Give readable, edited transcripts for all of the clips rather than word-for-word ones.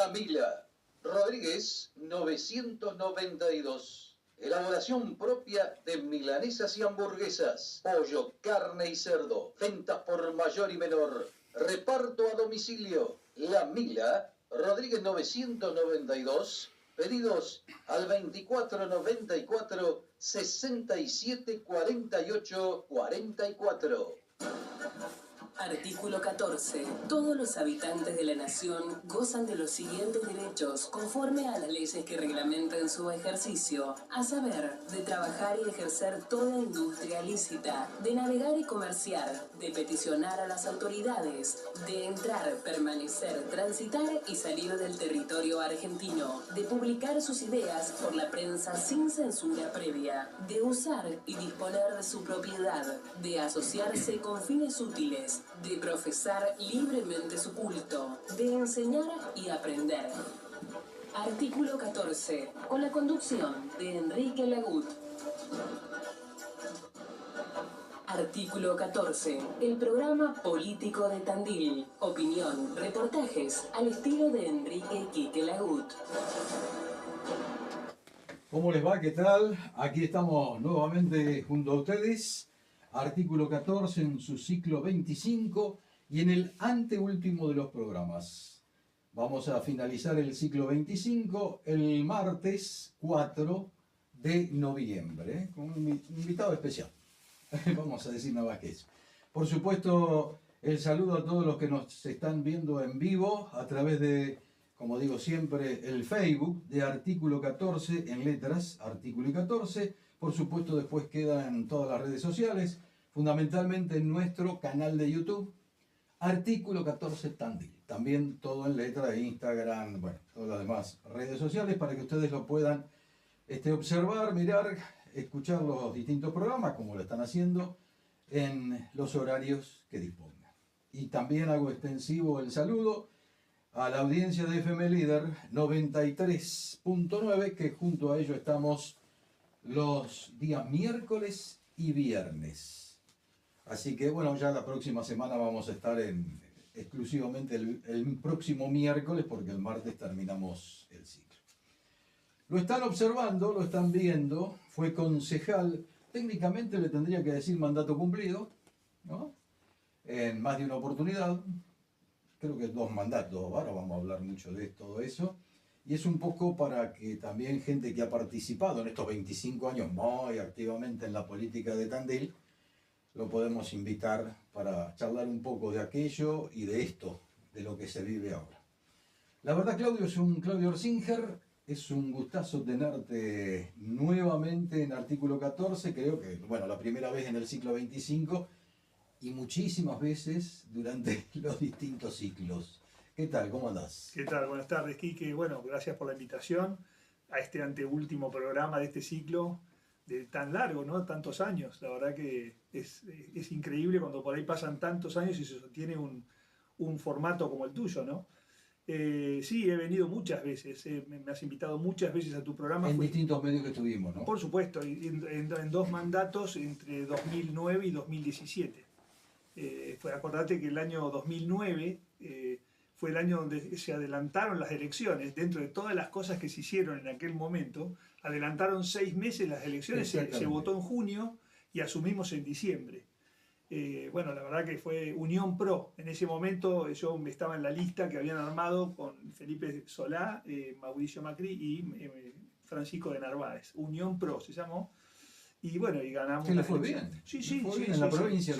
La Mila, Rodríguez 992. Elaboración propia de milanesas y hamburguesas, pollo, carne y cerdo. Ventas por mayor y menor. Reparto a domicilio. La Mila, Rodríguez 992. Pedidos al 2494 67 48 44. Artículo 14. Todos los habitantes de la nación gozan de los siguientes derechos conforme a las leyes que reglamentan su ejercicio, a saber, de trabajar y ejercer toda industria lícita, de navegar y comerciar, de peticionar a las autoridades, de entrar, permanecer, transitar y salir del territorio argentino, de publicar sus ideas por la prensa sin censura previa, de usar y disponer de su propiedad, de asociarse con fines útiles, de profesar libremente su culto, de enseñar y aprender. Artículo 14. Con la conducción de Enrique Lagut. Artículo 14. El programa político de Tandil. Opinión, reportajes al estilo de Enrique Quique Lagut. ¿Cómo les va? ¿Qué tal? Aquí estamos nuevamente junto a ustedes. Artículo 14 en su ciclo 25 y en el anteúltimo de los programas. Vamos a finalizar el ciclo 25 el martes 4 de noviembre, con un invitado especial. Vamos a decir nada más que eso. Por supuesto, el saludo a todos los que nos están viendo en vivo a través de, como digo siempre, el Facebook de Artículo 14 en letras, Artículo 14. Por supuesto, después queda en todas las redes sociales, fundamentalmente en nuestro canal de YouTube, Artículo 14 Tandil. También todo en letra de Instagram, bueno, todas las demás redes sociales para que ustedes lo puedan observar, mirar, escuchar los distintos programas, como lo están haciendo, en los horarios que dispongan. Y también hago extensivo el saludo a la audiencia de FM Líder 93.9, que junto a ello estamos los días miércoles y viernes. Así que bueno, ya la próxima semana vamos a estar exclusivamente el próximo miércoles, porque el martes terminamos el ciclo. Lo están observando, lo están viendo, fue concejal, técnicamente le tendría que decir mandato cumplido, ¿no? En más de una oportunidad, creo que 2 mandatos, ahora vamos a hablar mucho de todo eso. Y es un poco para que también gente que ha participado en estos 25 años muy activamente en la política de Tandil, lo podemos invitar para charlar un poco de aquello y de esto, de lo que se vive ahora. La verdad, Claudio Orsinger, es un gustazo tenerte nuevamente en Artículo 14, creo que, bueno, la primera vez en el ciclo 25 y muchísimas veces durante los distintos ciclos. ¿Qué tal? ¿Cómo andás? ¿Qué tal? Buenas tardes, Quique. Bueno, gracias por la invitación a este anteúltimo programa de este ciclo de tan largo, ¿no? Tantos años. La verdad que es increíble cuando por ahí pasan tantos años y se sostiene un formato como el tuyo, ¿no? Sí, he venido muchas veces, me has invitado muchas veces a tu programa. En distintos medios que tuvimos, ¿no? Por supuesto, en 2 mandatos entre 2009 y 2017. Acordate que el año 2009... fue el año donde se adelantaron las elecciones. Dentro de todas las cosas que se hicieron en aquel momento, adelantaron 6 meses las elecciones, se votó en junio y asumimos en diciembre. Bueno, la verdad que fue Unión Pro. En ese momento yo estaba en la lista que habían armado con Felipe Solá, Mauricio Macri y Francisco de Narváez. Unión Pro se llamó. Y bueno, y ganamos. ¿Se le fue bien? Sí, en la provincia.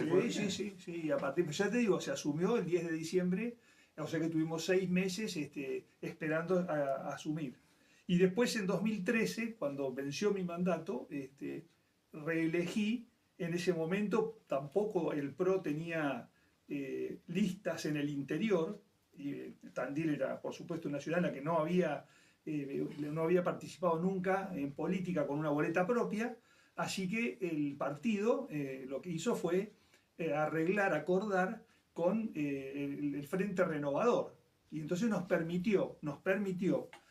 Sí. Y a partir, ya te digo, se asumió el 10 de diciembre. O sea que tuvimos 6 meses esperando a asumir. Y después en 2013, cuando venció mi mandato, reelegí. En ese momento tampoco el PRO tenía listas en el interior. Y Tandil era, por supuesto, una ciudad en la que no había participado nunca en política con una boleta propia. Así que el partido lo que hizo fue acordar con el Frente Renovador. Y entonces nos permitió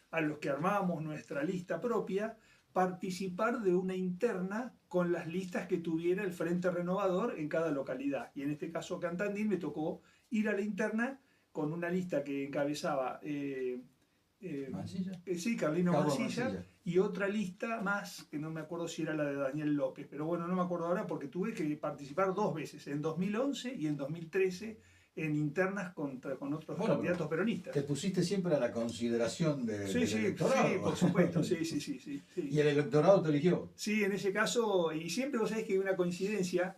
a los que armábamos nuestra lista propia participar de una interna con las listas que tuviera el Frente Renovador en cada localidad. Y en este caso acá en Tandil me tocó ir a la interna con una lista que encabezaba ¿Mansilla? Sí, Carlino Carlos Mansilla, Mansilla. y otra lista más, que no me acuerdo si era la de Daniel López, pero bueno, no me acuerdo ahora porque tuve que participar 2 veces, en 2011 y en 2013, en internas con otros Bueno, candidatos peronistas. Te pusiste siempre a la consideración Sí, del sí, electorado. sí, por supuesto, sí, sí, sí, sí, sí. Y el electorado te eligió. Sí, en ese caso, y siempre vos sabés que hay una coincidencia,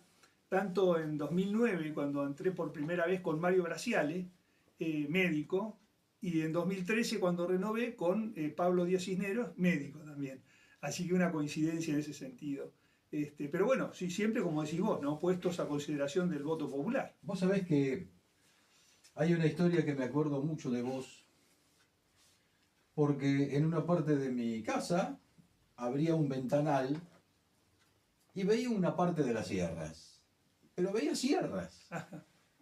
tanto en 2009, cuando entré por primera vez con Mario Graciale, médico, y en 2013, cuando renové, con Pablo Díaz Cisneros, médico también. Así que una coincidencia en ese sentido. Pero bueno, sí, siempre como decís vos, ¿no? Puestos a consideración del voto popular. Vos sabés que hay una historia que me acuerdo mucho de vos, porque en una parte de mi casa abría un ventanal y veía una parte de las sierras, pero veía sierras.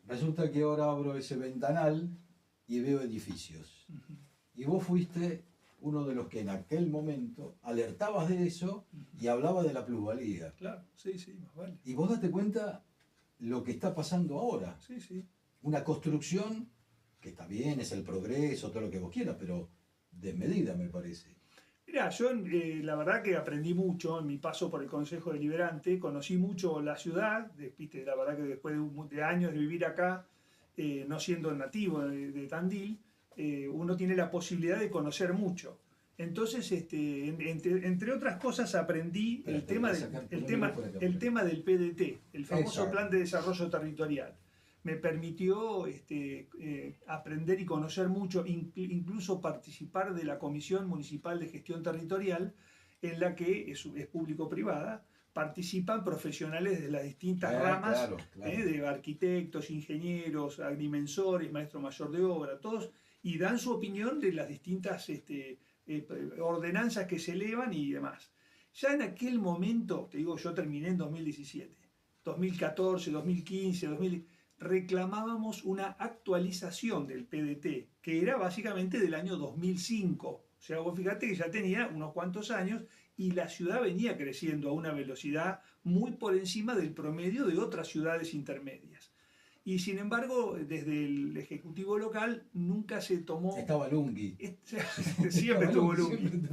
Resulta que ahora abro ese ventanal y veo edificios. Y vos fuiste uno de los que en aquel momento alertabas de eso y hablabas de la plusvalía. Claro, sí, sí, más vale. Y vos date cuenta lo que está pasando ahora. Sí, sí. Una construcción que está bien, es el progreso, todo lo que vos quieras, pero desmedida me parece. Mirá, yo la verdad que aprendí mucho en mi paso por el Consejo Deliberante, conocí mucho la ciudad, viste, la verdad que después de años de vivir acá, no siendo nativo de Tandil, uno tiene la posibilidad de conocer mucho. Entonces, entre otras cosas, aprendí el tema del PDT, el famoso Exacto. Plan de Desarrollo Territorial. Me permitió aprender y conocer mucho, incluso participar de la Comisión Municipal de Gestión Territorial, en la que es público-privada, participan profesionales de las distintas ramas, Claro, claro. de arquitectos, ingenieros, agrimensores, maestro mayor de obra, todos, y dan su opinión de las distintas ordenanzas que se elevan y demás. Ya en aquel momento, te digo, yo terminé en 2017, 2014, 2015, 2000, reclamábamos una actualización del PDT, que era básicamente del año 2005. O sea, vos fíjate que ya tenía unos cuantos años y la ciudad venía creciendo a una velocidad muy por encima del promedio de otras ciudades intermedias. Y sin embargo, desde el Ejecutivo local nunca se tomó... Estaba Lungui. Siempre estuvo Lungui.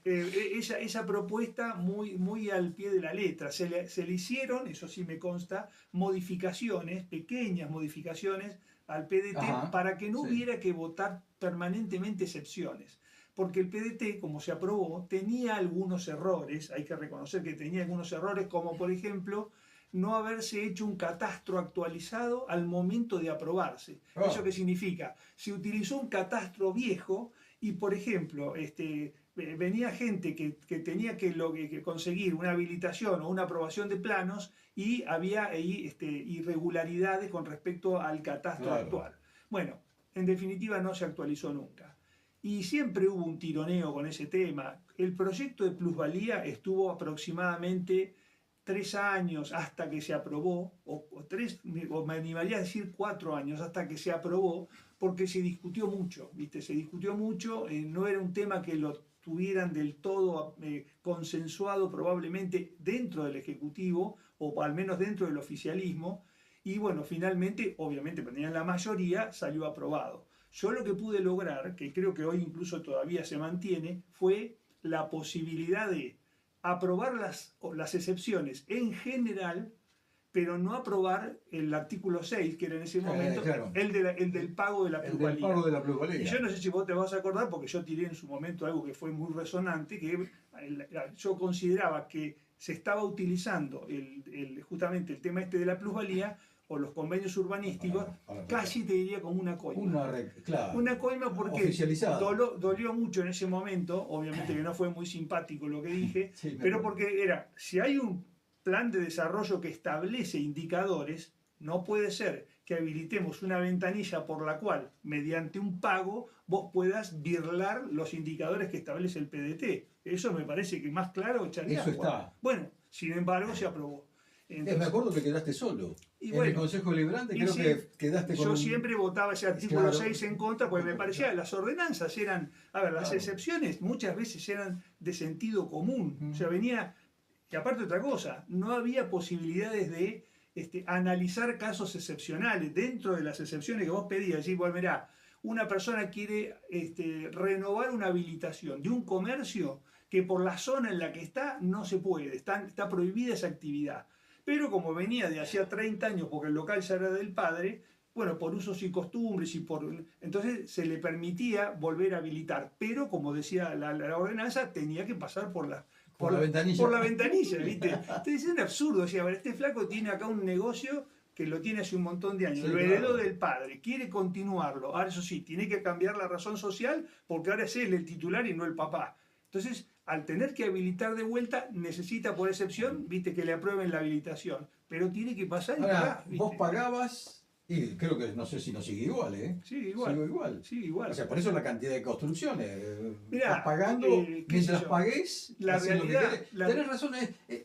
Esa propuesta muy al pie de la letra. Se le hicieron, eso sí me consta, modificaciones, pequeñas modificaciones al PDT. Ajá, para que no hubiera que votar permanentemente excepciones. Porque el PDT, como se aprobó, tenía algunos errores, hay que reconocer que tenía algunos errores, como por ejemplo no haberse hecho un catastro actualizado al momento de aprobarse. ¿Eso qué significa? Se utilizó un catastro viejo y, por ejemplo, venía gente que tenía que conseguir una habilitación o una aprobación de planos y había ahí irregularidades con respecto al catastro actual. Bueno, en definitiva no se actualizó nunca. Y siempre hubo un tironeo con ese tema. El proyecto de plusvalía estuvo aproximadamente 3 años hasta que se aprobó, o me animaría a decir 4 años hasta que se aprobó, porque se discutió mucho, ¿viste? Se discutió mucho, no era un tema que lo tuvieran del todo consensuado probablemente dentro del Ejecutivo, o al menos dentro del oficialismo, y bueno, finalmente, obviamente, cuando tenían la mayoría, salió aprobado. Yo lo que pude lograr, que creo que hoy incluso todavía se mantiene, fue la posibilidad de aprobar las excepciones en general, pero no aprobar el artículo 6, que era en ese momento el del pago de la plusvalía. El pago de la plusvalía. Y yo no sé si vos te vas a acordar, porque yo tiré en su momento algo que fue muy resonante, que yo consideraba que se estaba utilizando justamente el tema de la plusvalía o los convenios urbanísticos, casi te diría como una coima. Una coima porque dolió mucho en ese momento, obviamente que no fue muy simpático lo que dije, pero porque era, si hay un plan de desarrollo que establece indicadores, no puede ser que habilitemos una ventanilla por la cual, mediante un pago, vos puedas birlar los indicadores que establece el PDT. Eso me parece que más claro echaría. Eso está. Bueno, sin embargo, se aprobó. Entonces, me acuerdo que quedaste solo. En el Consejo Deliberante creo que quedaste con... Yo siempre votaba ese artículo 6 en contra, porque me parecía, las ordenanzas eran, las excepciones muchas veces eran de sentido común. O sea, venía, y aparte otra cosa, no había posibilidades de analizar casos excepcionales. Dentro de las excepciones que vos pedías, decir, bueno, mirá, una persona quiere renovar una habilitación de un comercio que por la zona en la que está no se puede, está prohibida esa actividad. Pero como venía de hacía 30 años, porque el local ya era del padre, bueno, por usos y costumbres, entonces se le permitía volver a habilitar. Pero como decía la ordenanza, tenía que pasar por la ventanilla. Por la ventanilla, ¿viste? Entonces es un absurdo. O sea, este flaco tiene acá un negocio que lo tiene hace un montón de años, Sí, lo heredó claro. del padre, quiere continuarlo. Ahora, eso sí, tiene que cambiar la razón social porque ahora es él el titular y no el papá. Entonces, al tener que habilitar de vuelta, necesita por excepción, viste, que le aprueben la habilitación. Pero tiene que pasar y Ahora, pagar, vos ¿viste? pagabas, y creo que no sé si nos sigue igual, ¿eh? Sí, igual. Sigo igual. Sí, igual. O sea, por eso la cantidad de construcciones. Mirá, Vas pagando, qué sé mientras yo. pagués, La haces lo que realidad- querés. la- Tenés razón,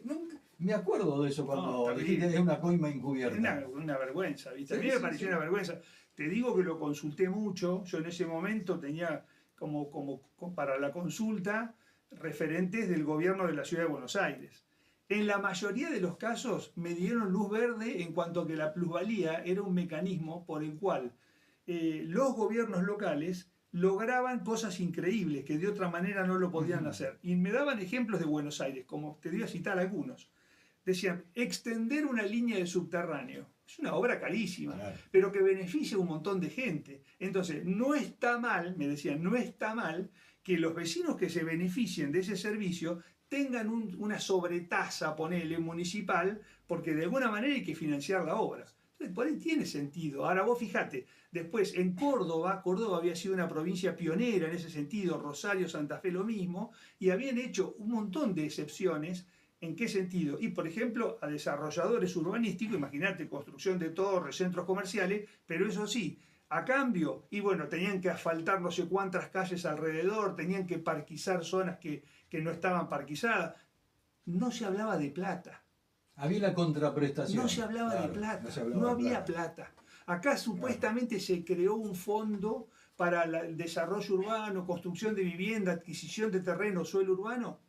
nunca, me acuerdo de eso cuando está dijiste bien. es una coima Es encubierta. una vergüenza, ¿viste? Sí, A mí me sí, pareció sí. una vergüenza. Te digo que lo consulté mucho. Yo en ese momento tenía como para la consulta referentes del gobierno de la Ciudad de Buenos Aires. En la mayoría de los casos me dieron luz verde en cuanto a que la plusvalía era un mecanismo por el cual los gobiernos locales lograban cosas increíbles que de otra manera no lo podían hacer. Y me daban ejemplos de Buenos Aires, como te voy a citar algunos. Decían, extender una línea de subterráneo. Es una obra carísima, Claro. pero que beneficia a un montón de gente. Entonces, no está mal, me decían, no está mal que los vecinos que se beneficien de ese servicio tengan una sobretasa, ponele, municipal, porque de alguna manera hay que financiar la obra. Entonces, por ahí tiene sentido. Ahora vos fijate, después en Córdoba había sido una provincia pionera en ese sentido, Rosario, Santa Fe lo mismo, y habían hecho un montón de excepciones. ¿En qué sentido? Y por ejemplo, a desarrolladores urbanísticos, imagínate, construcción de torres, centros comerciales, pero eso sí, a cambio, y bueno, tenían que asfaltar no sé cuántas calles alrededor, tenían que parquizar zonas que no estaban parquizadas. No se hablaba de plata. Había una contraprestación. No se hablaba Claro, de plata, no se hablaba no de había plata. Acá supuestamente se creó un fondo para el desarrollo urbano, construcción de vivienda, adquisición de terreno, suelo urbano.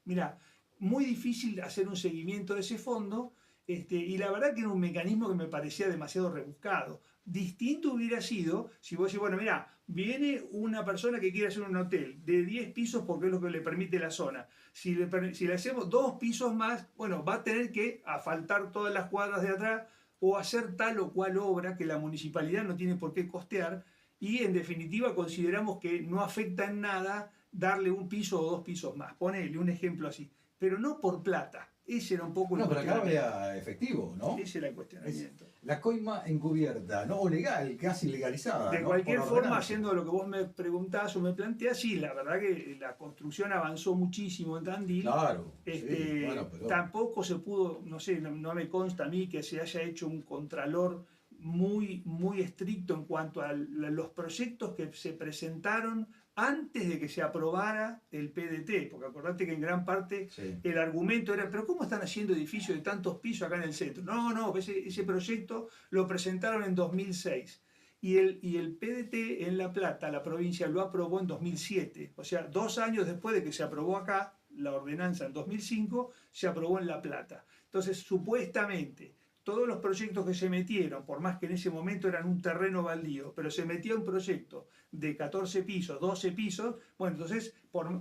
Mira, muy difícil hacer un seguimiento de ese fondo, y la verdad que era un mecanismo que me parecía demasiado rebuscado. Distinto hubiera sido si vos decís, bueno, mira, viene una persona que quiere hacer un hotel de 10 pisos porque es lo que le permite la zona. Si le hacemos 2 pisos más, bueno, va a tener que asfaltar todas las cuadras de atrás o hacer tal o cual obra que la municipalidad no tiene por qué costear, y en definitiva consideramos que no afecta en nada darle un piso o 2 pisos más. Ponele un ejemplo así, pero no por plata. Ese era un poco el No, pero acá cuestionamiento. había efectivo, ¿no? Ese era el cuestionamiento. La coima encubierta, no, o legal, casi legalizada. De ¿no? cualquier Por forma, ordenanza. haciendo lo que vos me preguntás o me planteás, sí, la verdad que la construcción avanzó muchísimo en Tandil. Claro. Sí, bueno, pero... Tampoco se pudo, no sé, no me consta a mí que se haya hecho un contralor muy, muy estricto en cuanto a los proyectos que se presentaron antes de que se aprobara el PDT, porque acordate que en gran parte Sí. el argumento era, pero ¿cómo están haciendo edificios de tantos pisos acá en el centro? No, ese proyecto lo presentaron en 2006. Y el PDT en La Plata, la provincia, lo aprobó en 2007. O sea, 2 años después de que se aprobó acá, la ordenanza en 2005, se aprobó en La Plata. Entonces, supuestamente, todos los proyectos que se metieron, por más que en ese momento eran un terreno baldío, pero se metía un proyecto de 14 pisos, 12 pisos, bueno, entonces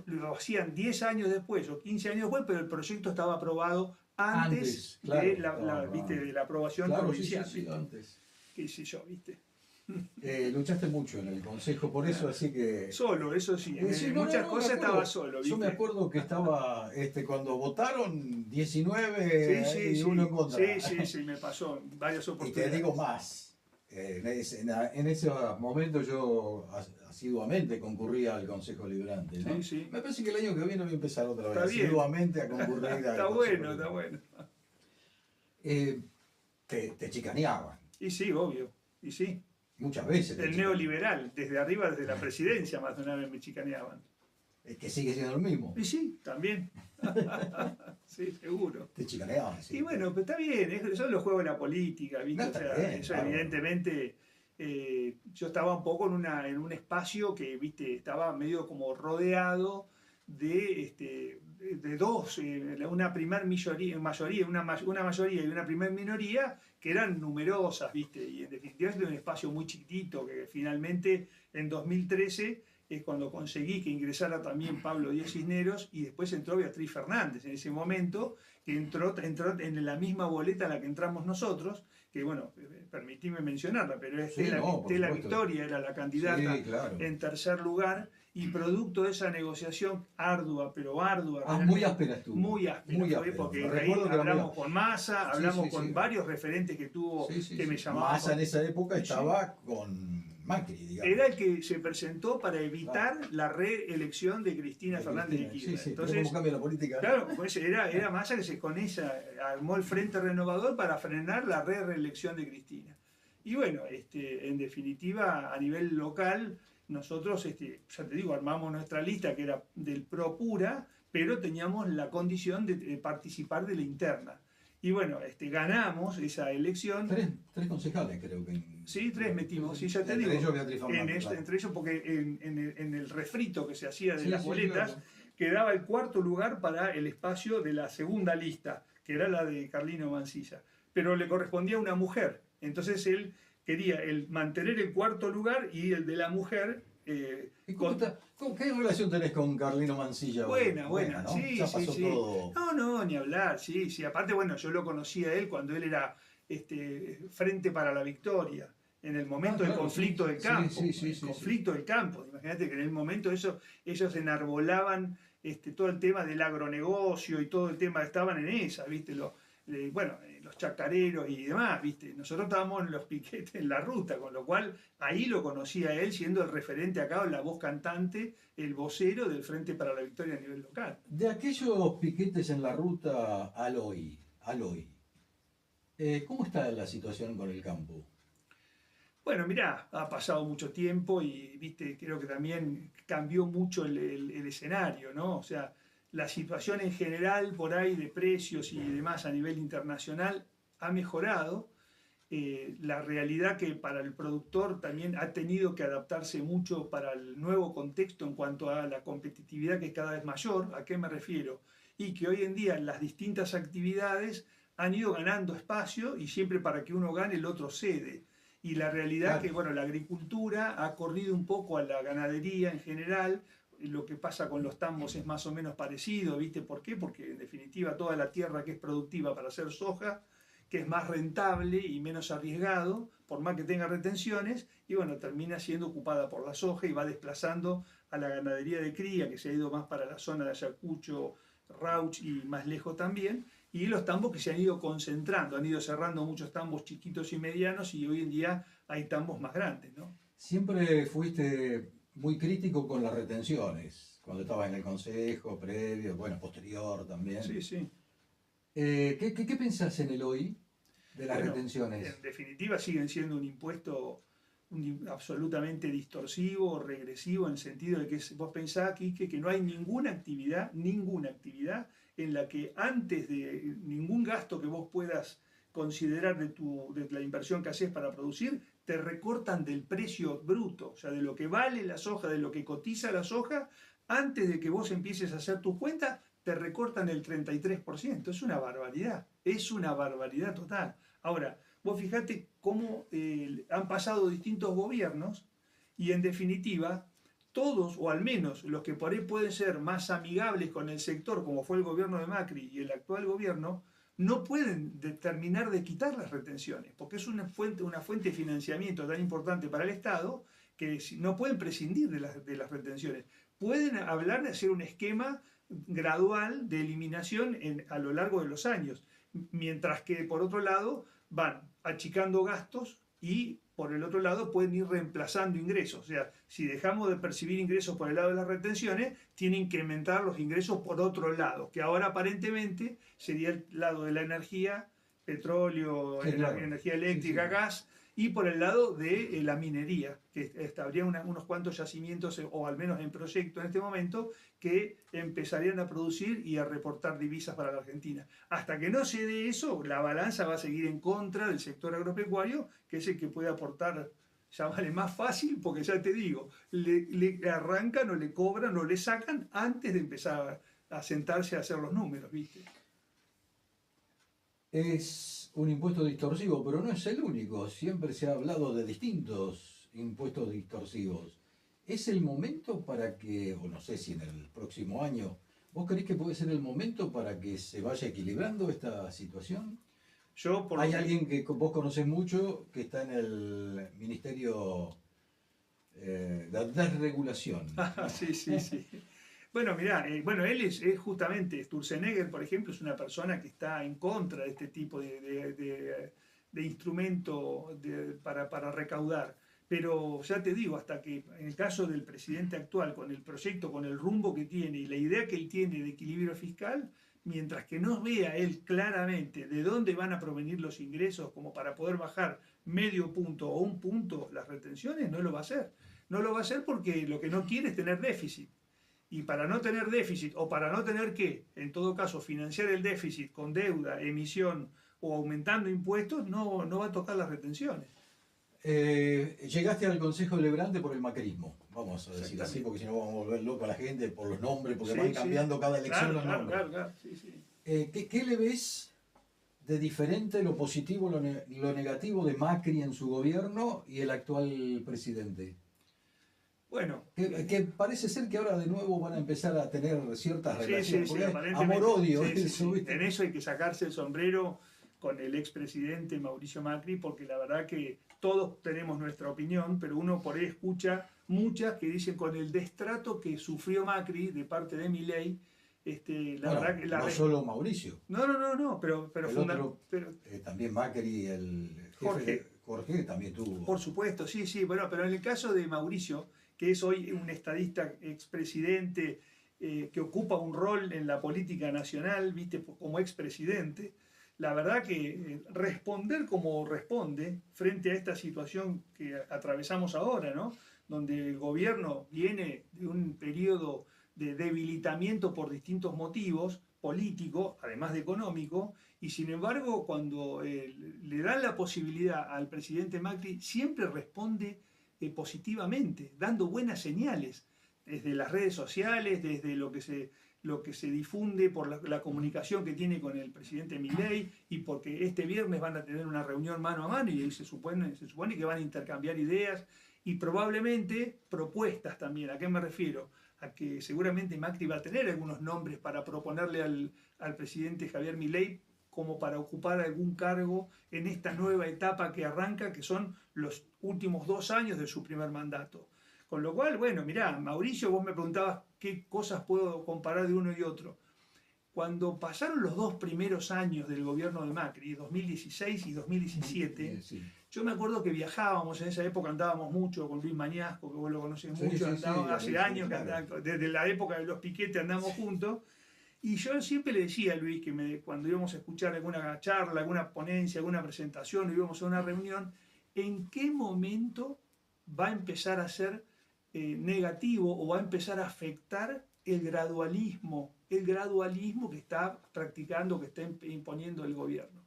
lo hacían 10 años después o 15 años después, pero el proyecto estaba aprobado antes claro, de de la aprobación claro, provincial. sí, antes. Qué sé yo, ¿viste? Luchaste mucho en el consejo por eso, así que... Solo, eso sí. Sí, En no, muchas me cosas acuerdo. estaba solo, ¿viste? Yo me acuerdo que estaba, cuando votaron 19 y uno en contra. Sí, me pasó en varias Y oportunidades. te digo más, en ese momento yo asiduamente concurría al Consejo Liberante, ¿no? Sí. Me parece que el año que viene voy a empezar otra vez, Está bien. asiduamente a concurrir al Está Consejo bueno, Liberante. está bueno. Te chicaneaban, Y sí, obvio. Y sí. muchas veces. te El chicaneaban. neoliberal, desde arriba, desde la presidencia, más de una vez me chicaneaban. Que sigue siendo el mismo. Y sí, también. Sí, seguro. Te chicaneaban, sí. Y bueno, pero está bien, son los juegos de la política, ¿viste? No, O sea, está bien, eso claro. evidentemente, yo estaba un poco en un espacio que, ¿viste? Estaba medio como rodeado de de dos, una primer mayoría, una mayoría y una primer minoría, que eran numerosas, ¿viste? Y en definitiva es un espacio muy chiquitito, que finalmente en 2013 es cuando conseguí que ingresara también Pablo Díaz Cisneros, y después entró Beatriz Fernández en ese momento, que entró en la misma boleta a la que entramos nosotros, que bueno, permitime mencionarla, pero es Sí, Tela, no, por Tela supuesto. Victoria era la candidata Sí, claro. en tercer lugar, y producto de esa negociación ardua, pero ardua, Muy áspera estuvo. muy áspera, Muy fue, áspera. porque Me de ahí recuerdo que era hablamos muy- con Massa, Sí, hablamos sí, con sí. varios referentes que tuvo, Sí, sí, que me sí. llamaban. Massa en esa época Sí. estaba con Macri, digamos. Era el que se presentó para evitar la reelección de Cristina De Fernández de Cristina. Kirchner. Sí, sí. Pero Entonces, cómo cambia la política. claro, pues era Massa que con esa armó el Frente Renovador para frenar la reelección de Cristina. Y bueno, en definitiva, a nivel local, nosotros, ya te digo, armamos nuestra lista que era del Pro Pura, pero teníamos la condición de participar de la interna. Y bueno, ganamos esa elección. Tres concejales creo que. Sí, tres metimos, sí, ya te Entre digo. ellos Beatriz Fernández, claro. Entre ellos, porque en el refrito que se hacía de Sí, las sí, boletas, claro. quedaba el cuarto lugar para el espacio de la segunda lista, que era la de Carlino Mansilla. Pero le correspondía a una mujer. Entonces él quería mantener el cuarto lugar y el de la mujer. ¿Y qué relación tenés con Carlino Mansilla? Buena, ¿no? sí, Ya sí, pasó sí. todo. No, ni hablar, sí, sí. Aparte, bueno, yo lo conocí a él cuando él era Frente para la Victoria, en el momento del claro, conflicto sí. del campo. Sí, el conflicto del campo. Imagínate que en el momento ellos enarbolaban todo el tema del agronegocio y todo el tema, estaban en esa, ¿viste? Los chacareros y demás, ¿viste? Nosotros estábamos en los piquetes en la ruta, con lo cual ahí lo conocí a él siendo el referente acá, la voz cantante, el vocero del Frente para la Victoria a nivel local. De aquellos piquetes en la ruta al hoy, ¿cómo está la situación con el campo? Bueno, mirá, ha pasado mucho tiempo y, viste, creo que también cambió mucho el escenario, ¿no? O sea, la situación en general por ahí de precios y demás a nivel internacional ha mejorado. La realidad que para el productor también ha tenido que adaptarse mucho para el nuevo contexto en cuanto a la competitividad que es cada vez mayor. ¿A qué me refiero? Y que hoy en día las distintas actividades han ido ganando espacio y siempre para que uno gane el otro cede. Y la realidad Claro. que, bueno, la agricultura ha corrido un poco a la ganadería en general. Lo que pasa con los tambos es más o menos parecido, ¿viste? ¿Por qué? Porque en definitiva toda la tierra que es productiva para hacer soja, que es más rentable y menos arriesgado, por más que tenga retenciones, y bueno, termina siendo ocupada por la soja y va desplazando a la ganadería de cría, que se ha ido más para la zona de Ayacucho, Rauch y más lejos también, y los tambos que se han ido concentrando, han ido cerrando muchos tambos chiquitos y medianos, y hoy en día hay tambos más grandes, ¿no? Siempre fuiste muy crítico con las retenciones, cuando estabas en el consejo, previo, bueno, posterior también. Sí, sí. ¿Qué pensás en el hoy de las retenciones? En definitiva siguen siendo un impuesto absolutamente distorsivo, regresivo, en el sentido de que vos pensás, Quique, que no hay ninguna actividad en la que antes de ningún gasto que vos puedas considerar de la inversión que haces para producir, te recortan del precio bruto, o sea, de lo que vale la soja, de lo que cotiza la soja, antes de que vos empieces a hacer tus cuentas, te recortan el 33%. Es una barbaridad total. Ahora, vos fijate cómo han pasado distintos gobiernos y en definitiva, todos, o al menos los que por ahí pueden ser más amigables con el sector, como fue el gobierno de Macri y el actual gobierno, no pueden terminar de quitar las retenciones, porque es una fuente de financiamiento tan importante para el Estado que no pueden prescindir de las retenciones. Pueden hablar de hacer un esquema gradual de eliminación a lo largo de los años, mientras que por otro lado van achicando gastos y por el otro lado pueden ir reemplazando ingresos. O sea, si dejamos de percibir ingresos por el lado de las retenciones, tienen que aumentar los ingresos por otro lado, que ahora aparentemente sería el lado de la energía, petróleo, Sí, claro. energía eléctrica, Sí, sí. gas, y por el lado de la minería, que habría unos cuantos yacimientos, o al menos en proyecto en este momento, que empezarían a producir y a reportar divisas para la Argentina. Hasta que no se dé eso, la balanza va a seguir en contra del sector agropecuario, que es el que puede aportar, llámale más fácil, porque ya te digo, le arrancan o le cobran o le sacan antes de empezar a sentarse a hacer los números, ¿viste? Es un impuesto distorsivo, pero no es el único. Siempre se ha hablado de distintos impuestos distorsivos. ¿Es el momento para que, o no sé si en el próximo año, vos creés que puede ser el momento para que se vaya equilibrando esta situación? Hay alguien que vos conocés mucho que está en el Ministerio de Desregulación. Sí, sí, sí. Bueno, mirá, él es justamente, Sturzenegger, por ejemplo, es una persona que está en contra de este tipo de instrumento para recaudar. Pero ya te digo, hasta que en el caso del presidente actual, con el proyecto, con el rumbo que tiene y la idea que él tiene de equilibrio fiscal, mientras que no vea él claramente de dónde van a provenir los ingresos como para poder bajar medio punto o un punto las retenciones, no lo va a hacer. No lo va a hacer porque lo que no quiere es tener déficit. Y para no tener déficit, o para no tener que, en todo caso, financiar el déficit con deuda, emisión o aumentando impuestos, no va a tocar las retenciones. Llegaste al Consejo Deliberante por el macrismo, vamos a decir así, porque si no vamos a volver loco a la gente por los nombres, porque van cambiando cada elección los nombres. Claro, sí, sí. ¿Qué le ves de diferente, lo positivo, lo negativo de Macri en su gobierno y el actual presidente? Bueno, que parece ser que ahora de nuevo van a empezar a tener ciertas relaciones. Sí, amor-odio. Sí. En eso hay que sacarse el sombrero con el expresidente Mauricio Macri, porque la verdad que todos tenemos nuestra opinión, pero uno por ahí escucha muchas que dicen con el destrato que sufrió Macri de parte de Milei. Verdad que no solo Mauricio. No, pero también Macri, el jefe Jorge también tuvo. Por supuesto, sí, bueno, pero en el caso de Mauricio, que es hoy un estadista expresidente que ocupa un rol en la política nacional, viste, como expresidente, la verdad que responder como responde frente a esta situación que atravesamos ahora, ¿no? Donde el gobierno viene de un periodo de debilitamiento por distintos motivos, político, además de económico, y sin embargo cuando le dan la posibilidad al presidente Macri, siempre responde positivamente, dando buenas señales, desde las redes sociales, desde lo que se difunde por la comunicación que tiene con el presidente Milei, y porque este viernes van a tener una reunión mano a mano y se supone que van a intercambiar ideas y probablemente propuestas también. ¿A qué me refiero? A que seguramente Macri va a tener algunos nombres para proponerle al presidente Javier Milei como para ocupar algún cargo en esta nueva etapa que arranca, que son los últimos 2 años de su primer mandato. Con lo cual, bueno, mirá, Mauricio, vos me preguntabas qué cosas puedo comparar de uno y otro. Cuando pasaron los 2 primeros años del gobierno de Macri, 2016 y 2017, yo me acuerdo que viajábamos, en esa época andábamos mucho con Luis Mañasco, que vos lo conocés mucho, hace años, claro. Desde la época de los piquetes andamos juntos, y yo siempre le decía a Luis que cuando íbamos a escuchar alguna charla, alguna ponencia, alguna presentación, o íbamos a una reunión, ¿en qué momento va a empezar a ser negativo o va a empezar a afectar el gradualismo que está practicando, que está imponiendo el gobierno?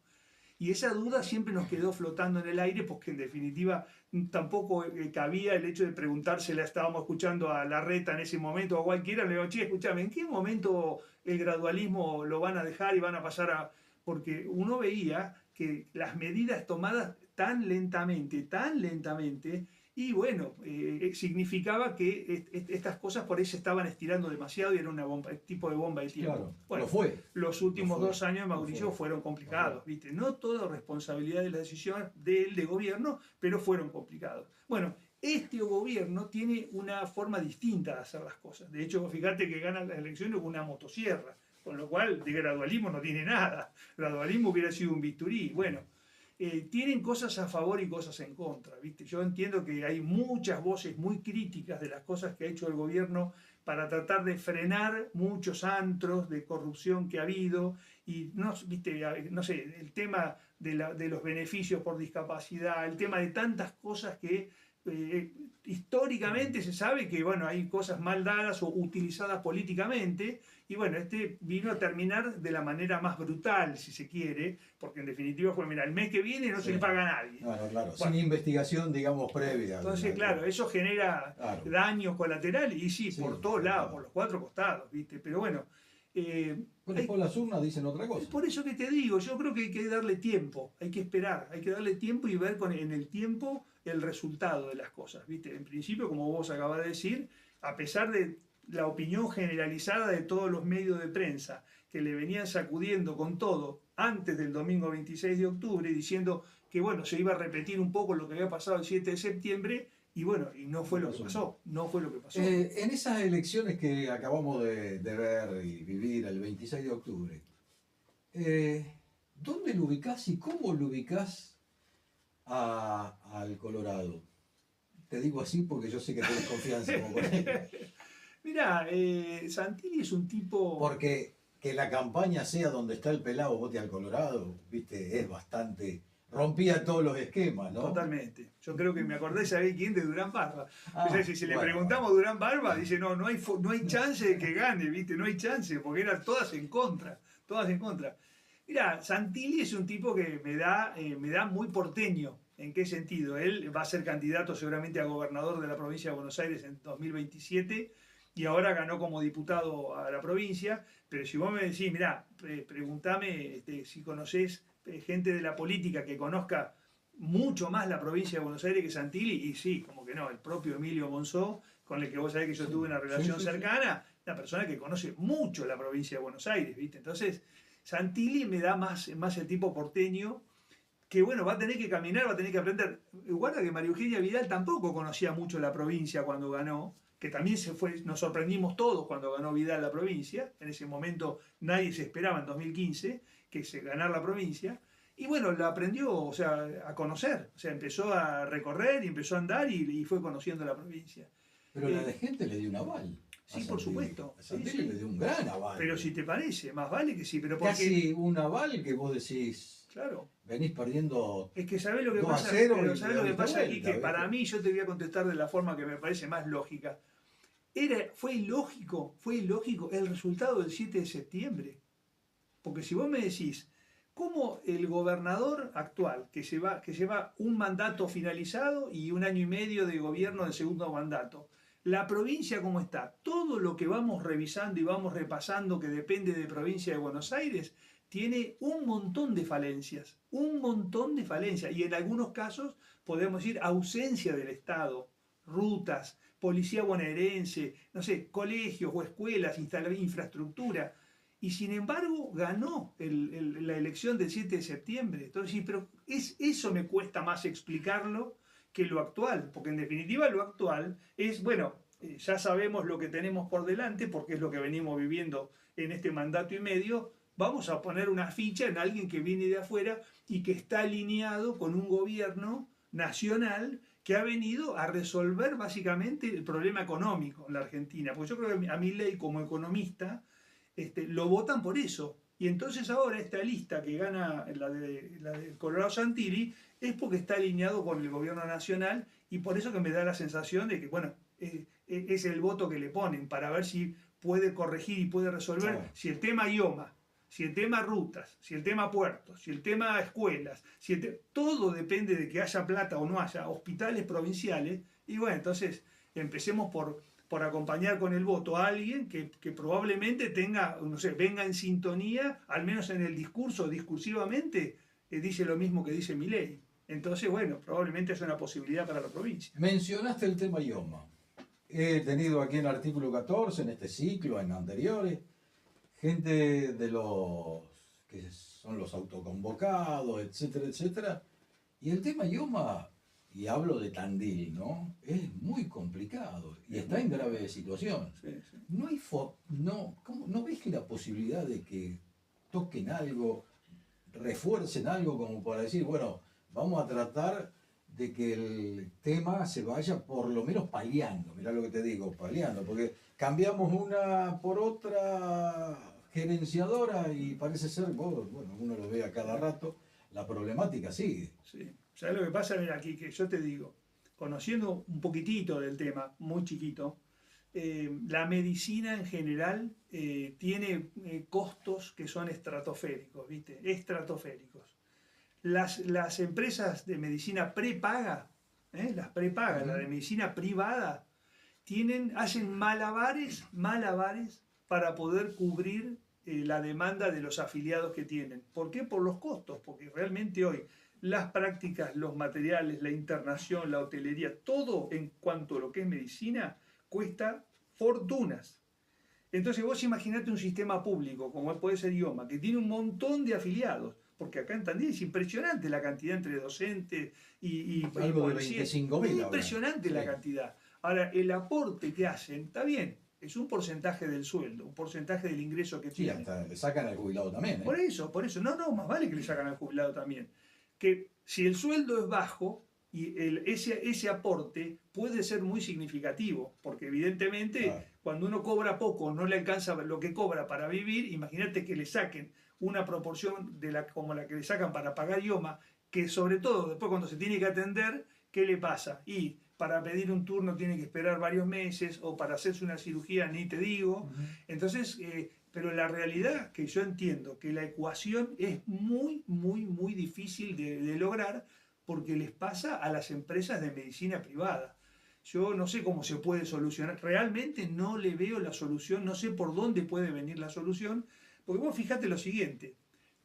Y esa duda siempre nos quedó flotando en el aire, porque en definitiva tampoco cabía el hecho de preguntársela. Estábamos escuchando a Larreta en ese momento, o a cualquiera, le digo, che, escuchame, ¿en qué momento el gradualismo lo van a dejar y van a pasar a...? Porque uno veía que las medidas tomadas tan lentamente, y bueno, significaba que estas cosas por ahí se estaban estirando demasiado y era un tipo de bomba de tiempo. Claro, bueno, los últimos 2 años de Mauricio fueron complicados, ¿viste? No toda responsabilidad de la decisión de gobierno, pero fueron complicados. Bueno, este gobierno tiene una forma distinta de hacer las cosas. De hecho, fíjate que gana las elecciones con una motosierra, con lo cual de gradualismo no tiene nada. Gradualismo hubiera sido un bisturí. Bueno, tienen cosas a favor y cosas en contra, ¿viste? Yo entiendo que hay muchas voces muy críticas de las cosas que ha hecho el gobierno para tratar de frenar muchos antros de corrupción que ha habido, y ¿viste? No sé, el tema de los beneficios por discapacidad, el tema de tantas cosas que históricamente se sabe que bueno, hay cosas mal dadas o utilizadas políticamente, y bueno, vino a terminar de la manera más brutal, si se quiere, porque en definitiva fue, mira, el mes que viene no se le paga a nadie. Claro, sin investigación, digamos, previa. Entonces, claro, eso genera daños colaterales, y sí, por todos lados, por los 4 costados, ¿viste? Pero bueno, Pues después las urnas dicen otra Es cosa. por eso que te digo, yo creo que hay que darle tiempo, hay que esperar, hay que darle tiempo y ver en el tiempo el resultado de las cosas, ¿viste? En principio, como vos acabas de decir, a pesar de la opinión generalizada de todos los medios de prensa que le venían sacudiendo con todo antes del domingo 26 de octubre, diciendo que bueno, se iba a repetir un poco lo que había pasado el 7 de septiembre, y bueno, y no fue lo que pasó, no fue lo que pasó. En esas elecciones que acabamos de ver y vivir el 26 de octubre, ¿dónde lo ubicás y cómo lo ubicás al Colorado? Te digo así porque yo sé que tenés confianza como con él. Mirá, Santilli es un tipo... Porque que la campaña sea donde está el pelado vote al Colorado, viste, es bastante... Rompía todos los esquemas, ¿no? Totalmente. Yo creo que me acordé, ¿sabés quién? De Durán Barba. Ah, O sea, si le bueno. preguntamos a Durán Barba, dice, no hay chance de que gane, ¿viste? No hay chance, porque eran todas en contra, todas en contra. Mira, Santilli es un tipo que me da muy porteño. ¿En qué sentido? Él va a ser candidato seguramente a gobernador de la provincia de Buenos Aires en 2027 y ahora ganó como diputado a la provincia, pero si vos me decís, mirá, preguntame si conocés gente de la política que conozca mucho más la provincia de Buenos Aires que Santilli, y sí, como que no, el propio Emilio Monzó, con el que vos sabés que yo tuve una relación cercana, una persona que conoce mucho la provincia de Buenos Aires, ¿viste? Entonces, Santilli me da más el tipo porteño, que bueno, va a tener que caminar, va a tener que aprender. Guarda que María Eugenia Vidal tampoco conocía mucho la provincia cuando ganó, que también nos sorprendimos todos cuando ganó Vidal la provincia, en ese momento nadie se esperaba en 2015 que se ganara la provincia, y bueno, la aprendió, o sea, a conocer, o sea, empezó a recorrer y empezó a andar y fue conociendo la provincia. Pero la de gente le dio un aval. Sí, por supuesto. A Santilli Sí, sí. le dio un gran aval. Pero si te parece, más vale que sí, pero porque... Casi un aval que vos decís, Claro. venís perdiendo... Es que sabés lo que 2-0 pasa, pero y ¿sabés le lo que diste pasa aquí? vuelta, Que ¿viste? para mí, yo te voy a contestar de la forma que me parece más lógica. Fue ilógico el resultado del 7 de septiembre. Porque si vos me decís, ¿cómo el gobernador actual, que lleva un mandato finalizado y 1 año y medio de gobierno de segundo mandato, la provincia cómo está, todo lo que vamos revisando y vamos repasando que depende de provincia de Buenos Aires, tiene un montón de falencias, y en algunos casos podemos decir ausencia del Estado, rutas, policía bonaerense, no sé, colegios o escuelas, infraestructura. Y sin embargo ganó la elección del 7 de septiembre. Entonces, sí, pero eso me cuesta más explicarlo que lo actual, porque en definitiva lo actual es, bueno, ya sabemos lo que tenemos por delante, porque es lo que venimos viviendo en este mandato y medio, vamos a poner una ficha en alguien que viene de afuera y que está alineado con un gobierno nacional que ha venido a resolver básicamente el problema económico en la Argentina. Porque yo creo que a Milei como economista lo votan por eso. Y entonces ahora esta lista que gana la de Colorado Santilli es porque está alineado con el gobierno nacional y por eso que me da la sensación de que, bueno, es el voto que le ponen para ver si puede corregir y puede resolver si el tema IOMA, si el tema rutas, si el tema puertos, si el tema escuelas, todo depende de que haya plata o no haya hospitales provinciales. Y bueno, entonces empecemos por acompañar con el voto a alguien que probablemente tenga, no sé, venga en sintonía, al menos en el discurso, discursivamente, dice lo mismo que dice Milei. Entonces, bueno, probablemente es una posibilidad para la provincia. Mencionaste el tema IOMA. He tenido aquí en el artículo 14, en este ciclo, en anteriores, gente de los que son los autoconvocados, etcétera, etcétera. Y el tema IOMA, y hablo de Tandil, ¿no? Es muy complicado y está en grave situación. Sí, sí. ¿No ves la posibilidad de que toquen algo, refuercen algo como para decir, bueno, vamos a tratar de que el tema se vaya por lo menos paliando? Mirá lo que te digo, paliando, porque cambiamos una por otra gerenciadora y parece ser, bueno, uno lo ve a cada rato, la problemática sigue. Sí. ¿Sabes lo que pasa? Mira, aquí que yo te digo, conociendo un poquitito del tema, muy chiquito, la medicina en general tiene costos que son estratosféricos, ¿viste? Estratosféricos. Las empresas de medicina prepaga, las prepagas, la de medicina privada, hacen malabares para poder cubrir la demanda de los afiliados que tienen. ¿Por qué? Por los costos, porque realmente hoy las prácticas, los materiales, la internación, la hotelería, todo en cuanto a lo que es medicina, cuesta fortunas. Entonces vos imaginate un sistema público, como puede ser IOMA, que tiene un montón de afiliados, porque acá en Tandil es impresionante la cantidad entre docentes y algo de 25.000 impresionante la cantidad. Ahora, el aporte que hacen, está bien, es un porcentaje del sueldo, un porcentaje del ingreso que tienen. Sí, hasta le sacan al jubilado también. Por eso, no, más vale que le sacan al jubilado también. Que si el sueldo es bajo, y ese aporte puede ser muy significativo, porque evidentemente cuando uno cobra poco, no le alcanza lo que cobra para vivir, imagínate que le saquen una proporción como la que le sacan para pagar IOMA, que sobre todo después cuando se tiene que atender, ¿qué le pasa? Y para pedir un turno tiene que esperar varios meses, o para hacerse una cirugía ni te digo. Entonces, pero la realidad que yo entiendo que la ecuación es muy, muy, muy difícil de lograr, porque les pasa a las empresas de medicina privada. Yo no sé cómo se puede solucionar, realmente no le veo la solución, no sé por dónde puede venir la solución, porque vos fijate lo siguiente,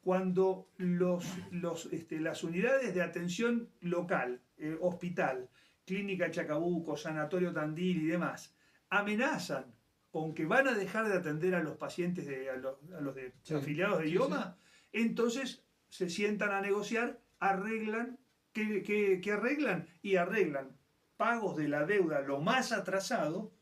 cuando las unidades de atención local, hospital, Clínica Chacabuco, Sanatorio Tandil y demás, amenazan con que van a dejar de atender a los pacientes, a los afiliados de IOMA, entonces se sientan a negociar, arreglan. ¿Qué arreglan? Y arreglan pagos de la deuda lo más atrasado,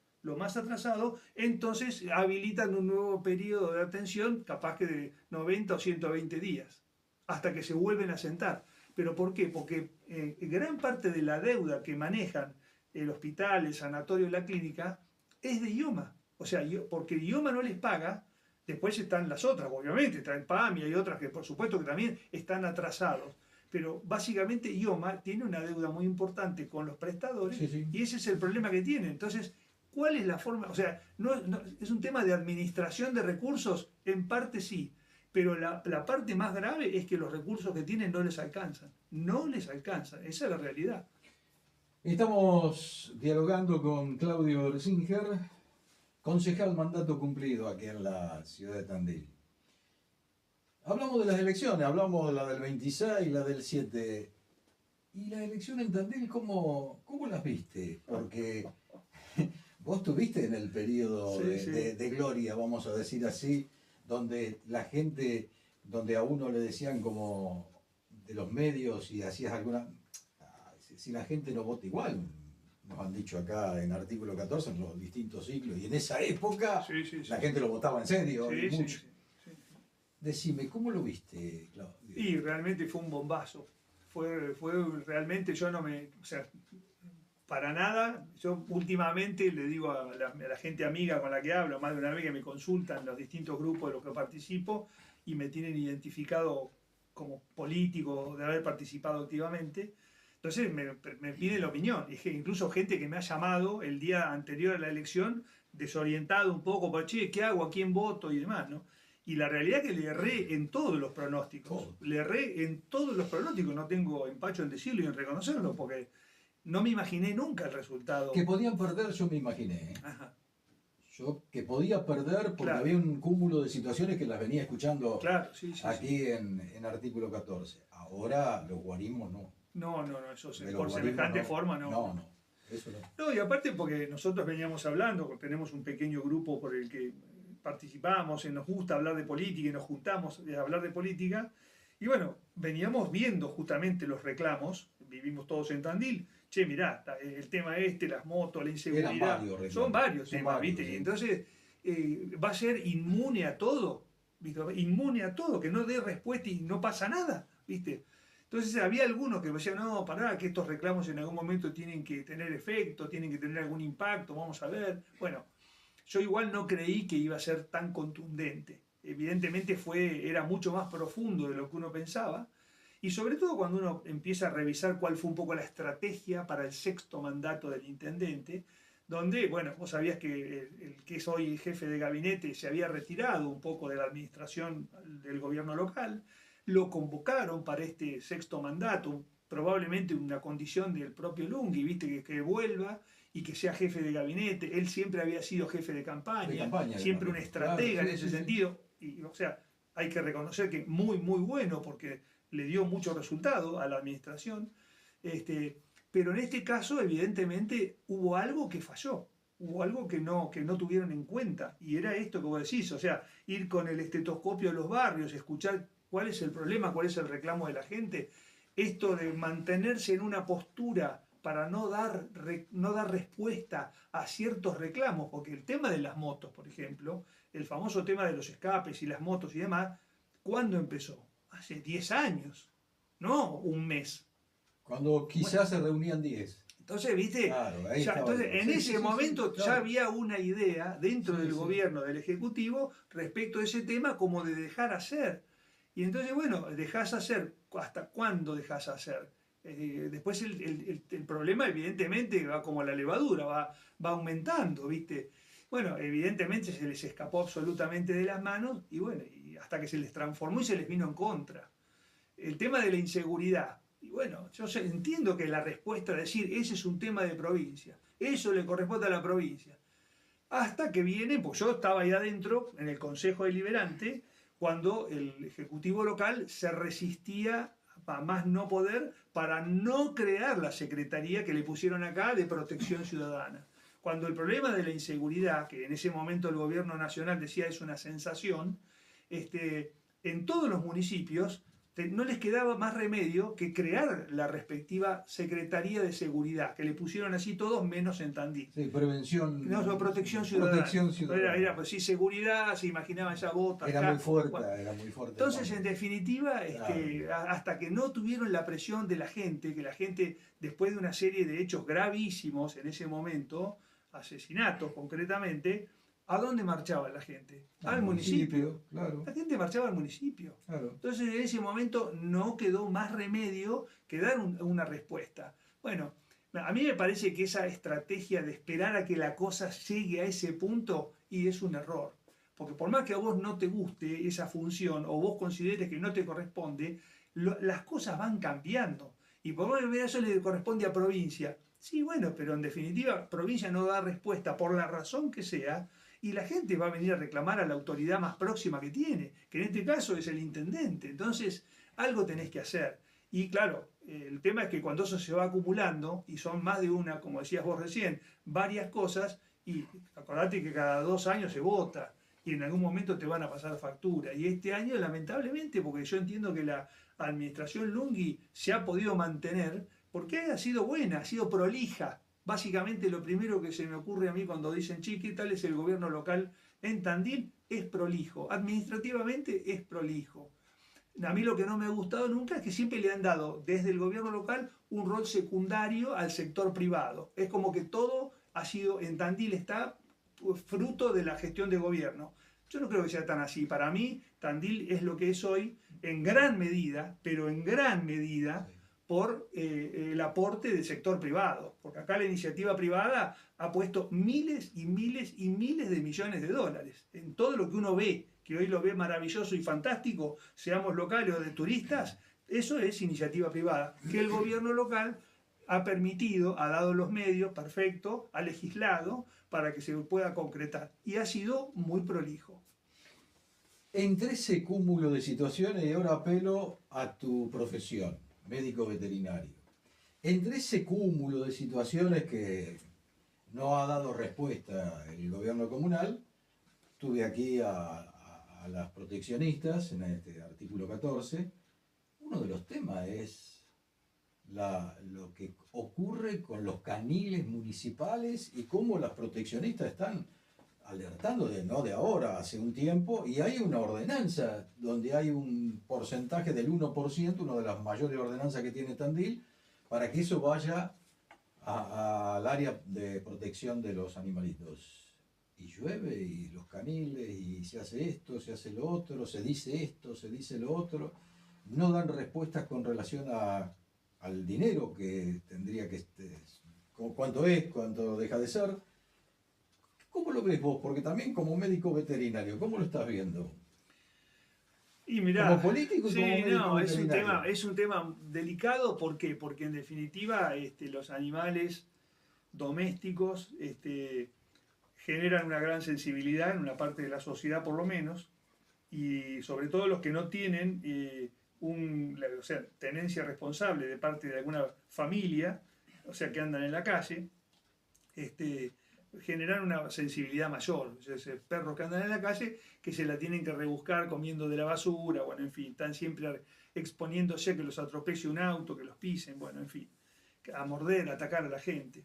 entonces habilitan un nuevo periodo de atención, capaz que de 90 o 120 días, hasta que se vuelven a sentar. ¿Pero por qué? Porque gran parte de la deuda que manejan el hospital, el sanatorio y la clínica es de IOMA. O sea, porque IOMA no les paga, después están las otras, obviamente, está el PAMI, hay otras que por supuesto que también están atrasados. Pero básicamente IOMA tiene una deuda muy importante con los prestadores, y ese es el problema que tiene. Entonces, ¿cuál es la forma? O sea, es un tema de administración de recursos, en parte sí, pero la parte más grave es que los recursos que tienen no les alcanzan. No les alcanzan, esa es la realidad. Estamos dialogando con Claudio Erzinger, concejal mandato cumplido aquí en la ciudad de Tandil. Hablamos de las elecciones, hablamos de la del 26, la del 7. ¿Y la elección en Tandil cómo las viste? Porque vos estuviste en el periodo de gloria, vamos a decir así, donde la gente, donde a uno le decían como de los medios y hacías alguna... Si la gente no vota igual, nos han dicho acá en artículo 14, en los distintos ciclos, y en esa época la gente lo votaba en serio, y mucho. Decime, ¿cómo lo viste, Claudio? Y realmente fue un bombazo. Fue realmente, yo no me... O sea, para nada, yo últimamente le digo a la gente amiga con la que hablo, más de una vez que me consultan los distintos grupos de los que participo, y me tienen identificado como político de haber participado activamente. Entonces me piden la opinión. Incluso gente que me ha llamado el día anterior a la elección, desorientado un poco, por che, ¿qué hago? ¿A quién voto? Y demás, ¿no? Y la realidad es que le erré en todos los pronósticos. Le erré en todos los pronósticos. No tengo empacho en decirlo y en reconocerlo, porque no me imaginé nunca el resultado. Que podían perder, yo me imaginé. Ajá. Yo que podía perder porque había un cúmulo de situaciones que las venía escuchando aquí en artículo 14. Ahora los guarismos no. No, eso por semejante forma no. No, eso no. No, y aparte porque nosotros veníamos hablando, tenemos un pequeño grupo por el que participamos, nos gusta hablar de política y nos juntamos a hablar de política, y bueno, veníamos viendo justamente los reclamos, vivimos todos en Tandil, che, mirá, el tema las motos, la inseguridad, son varios temas, ¿viste? Sí. Y entonces va a ser inmune a todo, ¿viste? Inmune a todo, que no dé respuesta y no pasa nada, ¿viste? Entonces había algunos que decían, no, pará, que estos reclamos en algún momento tienen que tener efecto, tienen que tener algún impacto, vamos a ver. Bueno, yo igual no creí que iba a ser tan contundente. Evidentemente era mucho más profundo de lo que uno pensaba, y sobre todo cuando uno empieza a revisar cuál fue un poco la estrategia para el 6º mandato del intendente, donde, bueno, vos sabías que el que es hoy jefe de gabinete se había retirado un poco de la administración del gobierno local, lo convocaron para este 6º mandato, probablemente una condición del propio Lunghi, ¿viste? Que vuelva y que sea jefe de gabinete. Él siempre había sido jefe de campaña siempre un estratega en ese sentido. y, o sea, hay que reconocer que muy, muy bueno, porque le dio mucho resultado a la administración, pero en este caso, evidentemente, hubo algo que falló. Hubo algo que no tuvieron en cuenta, y era esto que vos decís, o sea, ir con el estetoscopio a los barrios, escuchar cuál es el problema, cuál es el reclamo de la gente, esto de mantenerse en una postura para no dar respuesta a ciertos reclamos, porque el tema de las motos, por ejemplo, el famoso tema de los escapes y las motos y demás, ¿cuándo empezó? Hace 10 años, no un mes. Cuando quizás se reunían 10. Entonces, viste, Claro, ahí ya, estaba. entonces, en Sí, ese sí, sí, momento sí, claro. ya había una idea dentro Sí, del sí. gobierno, del Ejecutivo, respecto a ese tema, como de dejar hacer. Y entonces, bueno, dejás hacer, ¿hasta cuándo dejás hacer? Después el problema, evidentemente, va como la levadura, va aumentando, ¿viste? Bueno, evidentemente se les escapó absolutamente de las manos y bueno, y hasta que se les transformó y se les vino en contra. El tema de la inseguridad. Y bueno, yo entiendo que la respuesta es decir, ese es un tema de provincia, eso le corresponde a la provincia. Hasta que viene, pues yo estaba ahí adentro, en el Consejo Deliberante, cuando el Ejecutivo local se resistía a más no poder para no crear la secretaría que le pusieron acá de Protección Ciudadana. Cuando el problema de la inseguridad, que en ese momento el gobierno nacional decía es una sensación, en todos los municipios no les quedaba más remedio que crear la respectiva Secretaría de Seguridad, que le pusieron así todos menos en Tandil. Sí, prevención. No, protección ciudadana. Protección ciudadana. Era pues sí, seguridad, se imaginaba esa bota. Era acá. muy fuerte, Bueno, era muy fuerte. entonces, en definitiva, Claro. hasta que no tuvieron la presión de la gente, que la gente, después de una serie de hechos gravísimos en ese momento, asesinatos concretamente, ¿a dónde marchaba la gente? Al municipio. Claro. La gente marchaba al municipio. Claro. Entonces, en ese momento no quedó más remedio que dar una respuesta. Bueno, a mí me parece que esa estrategia de esperar a que la cosa llegue a ese punto y es un error. Porque por más que a vos no te guste esa función o vos consideres que no te corresponde, las cosas van cambiando. Y por más que eso le corresponde a provincia. Sí, bueno, pero en definitiva provincia no da respuesta por la razón que sea y la gente va a venir a reclamar a la autoridad más próxima que tiene, que en este caso es el intendente. Entonces, algo tenés que hacer. Y claro, el tema es que cuando eso se va acumulando, y son más de una, como decías vos recién, varias cosas, y acordate que cada 2 años se vota, y en algún momento te van a pasar factura. Y este año, lamentablemente, porque yo entiendo que la administración Lunghi se ha podido mantener, porque ha sido buena, ha sido prolija. Básicamente lo primero que se me ocurre a mí cuando dicen, che, ¿qué tal es el gobierno local en Tandil? Es prolijo, administrativamente es prolijo. A mí lo que no me ha gustado nunca es que siempre le han dado desde el gobierno local un rol secundario al sector privado. Es como que todo ha sido, en Tandil está fruto de la gestión de gobierno. Yo no creo que sea tan así. Para mí, Tandil es lo que es hoy en gran medida, pero en gran medida, por el aporte del sector privado, porque acá la iniciativa privada ha puesto miles y miles y miles de millones de dólares en todo lo que uno ve, que hoy lo ve maravilloso y fantástico, seamos locales o de turistas, eso es iniciativa privada, que el gobierno local ha permitido, ha dado los medios, perfecto, ha legislado para que se pueda concretar y ha sido muy prolijo. Entre ese cúmulo de situaciones, y ahora apelo a tu profesión, médico veterinario. Entre ese cúmulo de situaciones que no ha dado respuesta el gobierno comunal, tuve aquí a las proteccionistas en este artículo 14. Uno de los temas es lo que ocurre con los caniles municipales y cómo las proteccionistas están alertando no de ahora, hace un tiempo, y hay una ordenanza donde hay un porcentaje del 1%, una de las mayores ordenanzas que tiene Tandil, para que eso vaya al área de protección de los animalitos. Y llueve, y los caniles, y se hace esto, se hace lo otro, se dice esto, se dice lo otro. No dan respuestas con relación al dinero que tendría que... cuánto es, cuánto deja de ser. ¿Cómo lo ves vos? Porque también como médico veterinario, ¿cómo lo estás viendo? Y mirá, como político y sí, como médico no, veterinario. es un tema delicado. ¿Por qué? Porque en definitiva los animales domésticos generan una gran sensibilidad en una parte de la sociedad por lo menos, y sobre todo los que no tienen o sea, tenencia responsable de parte de alguna familia, o sea, que andan en la calle, generan una sensibilidad mayor. O sea, esos perros que andan en la calle, que se la tienen que rebuscar comiendo de la basura, bueno, en fin, están siempre exponiéndose a que los atropelle un auto, que los pisen, bueno, en fin, a morder, a atacar a la gente.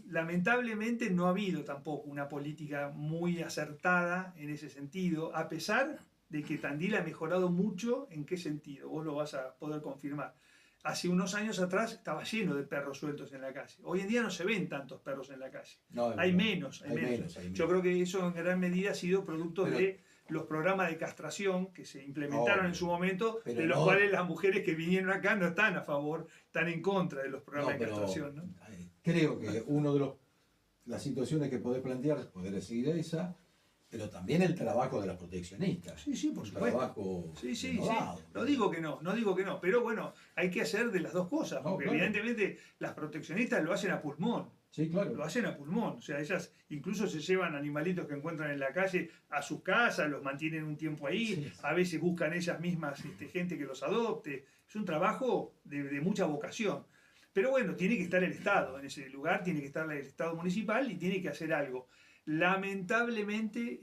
Lamentablemente no ha habido tampoco una política muy acertada en ese sentido, a pesar de que Tandil ha mejorado mucho. ¿En qué sentido? Vos lo vas a poder confirmar. Hace unos años atrás estaba lleno de perros sueltos en la calle. Hoy en día no se ven tantos perros en la calle. No, hay no, menos. Yo creo que eso en gran medida ha sido producto de los programas de castración que se implementaron en su momento, de los cuales las mujeres que vinieron acá no están a favor, están en contra de los programas de castración, ¿no? Creo que una de las situaciones que podés plantear, poder decir esa, pero también el trabajo de la proteccionista. Sí, por supuesto. Trabajo sí. No digo que no, pero bueno, hay que hacer de las dos cosas, porque claro, evidentemente las proteccionistas lo hacen a pulmón. Sí, claro. Lo hacen a pulmón, o sea, ellas incluso se llevan animalitos que encuentran en la calle a sus casas, los mantienen un tiempo ahí, sí. A veces buscan ellas mismas gente que los adopte. Es un trabajo de mucha vocación. Pero bueno, tiene que estar el Estado en ese lugar, tiene que estar el Estado municipal y tiene que hacer algo. Lamentablemente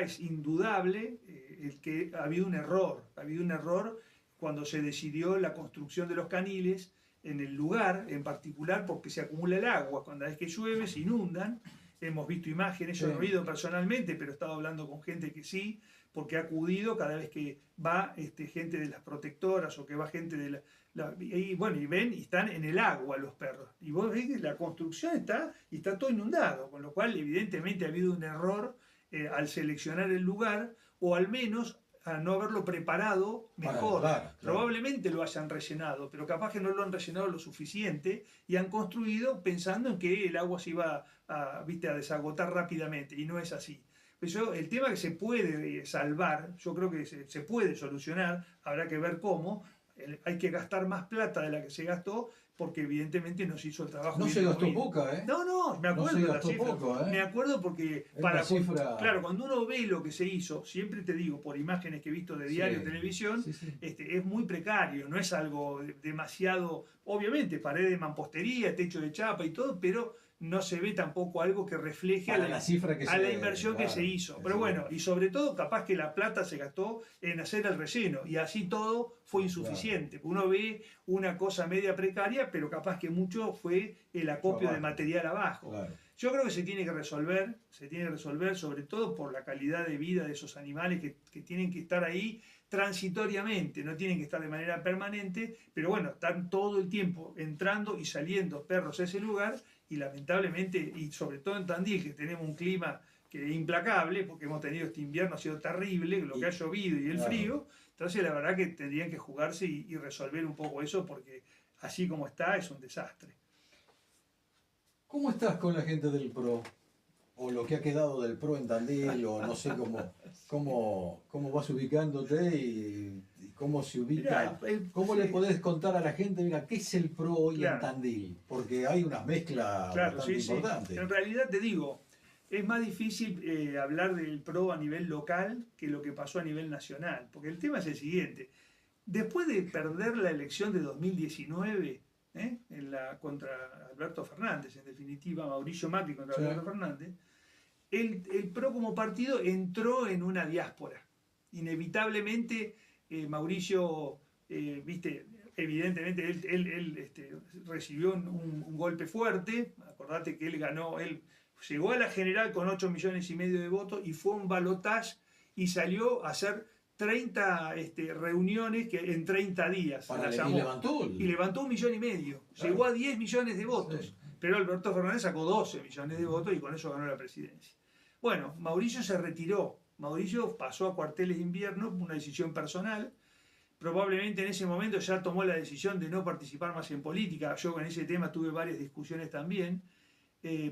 es indudable el que ha habido un error cuando se decidió la construcción de los caniles en el lugar en particular, porque se acumula el agua, cuando es que llueve se inundan. Hemos visto imágenes, yo no he ido personalmente, pero he estado hablando con gente que sí, porque ha acudido cada vez que va gente de las protectoras o que va gente de y ven y están en el agua los perros. Y vos ves que la construcción está todo inundado, con lo cual evidentemente ha habido un error al seleccionar el lugar, o al menos a no haberlo preparado mejor. Claro. Probablemente lo hayan rellenado, pero capaz que no lo han rellenado lo suficiente y han construido pensando en que el agua se iba a desagotar rápidamente, y no es así. El tema que se puede salvar, yo creo que se puede solucionar, habrá que ver cómo. Hay que gastar más plata de la que se gastó, porque evidentemente no se hizo el trabajo. No se gastó poca, ¿eh? No, me acuerdo de la cifra. Poco, ¿eh? Me acuerdo porque claro, cuando uno ve lo que se hizo, siempre te digo, por imágenes que he visto de diario, televisión, es muy precario, no es algo demasiado, obviamente, pared de mampostería, techo de chapa y todo, pero no se ve tampoco algo que refleje a la inversión que se hizo. Pero bueno, y sobre todo capaz que la plata se gastó en hacer el relleno, y así todo fue insuficiente. Claro. Uno ve una cosa media precaria, pero capaz que mucho fue el acopio de material abajo. Claro. Yo creo que se tiene que resolver sobre todo por la calidad de vida de esos animales que tienen que estar ahí transitoriamente, no tienen que estar de manera permanente, pero bueno, están todo el tiempo entrando y saliendo perros a ese lugar. Y lamentablemente, y sobre todo en Tandil, que tenemos un clima que es implacable, porque hemos tenido este invierno, ha sido terrible, lo que ha llovido y el frío, entonces la verdad que tendrían que jugarse y resolver un poco eso, porque así como está es un desastre. ¿Cómo estás con la gente del PRO? O lo que ha quedado del PRO en Tandil, o no sé cómo vas ubicándote y cómo se ubica. Mirá, ¿cómo le podés contar a la gente, mira, qué es el PRO hoy en Tandil? Porque hay una mezcla bastante importante. En realidad te digo, es más difícil hablar del PRO a nivel local que lo que pasó a nivel nacional. Porque el tema es el siguiente. Después de perder la elección de 2019, contra Alberto Fernández, en definitiva, Mauricio Macri contra Alberto Fernández, el PRO como partido entró en una diáspora. Inevitablemente, Mauricio, evidentemente él recibió un golpe fuerte. Acordate que él llegó a la general con 8,5 millones de votos y fue un balotaje y salió a hacer 30 reuniones en 30 días. Y levantó 1,5 millones. Claro. Llegó a 10 millones de votos. Sí. Pero Alberto Fernández sacó 12 millones de votos y con eso ganó la presidencia. Bueno, Mauricio se retiró. Mauricio pasó a cuarteles de invierno, una decisión personal. Probablemente en ese momento ya tomó la decisión de no participar más en política. Yo con ese tema tuve varias discusiones también,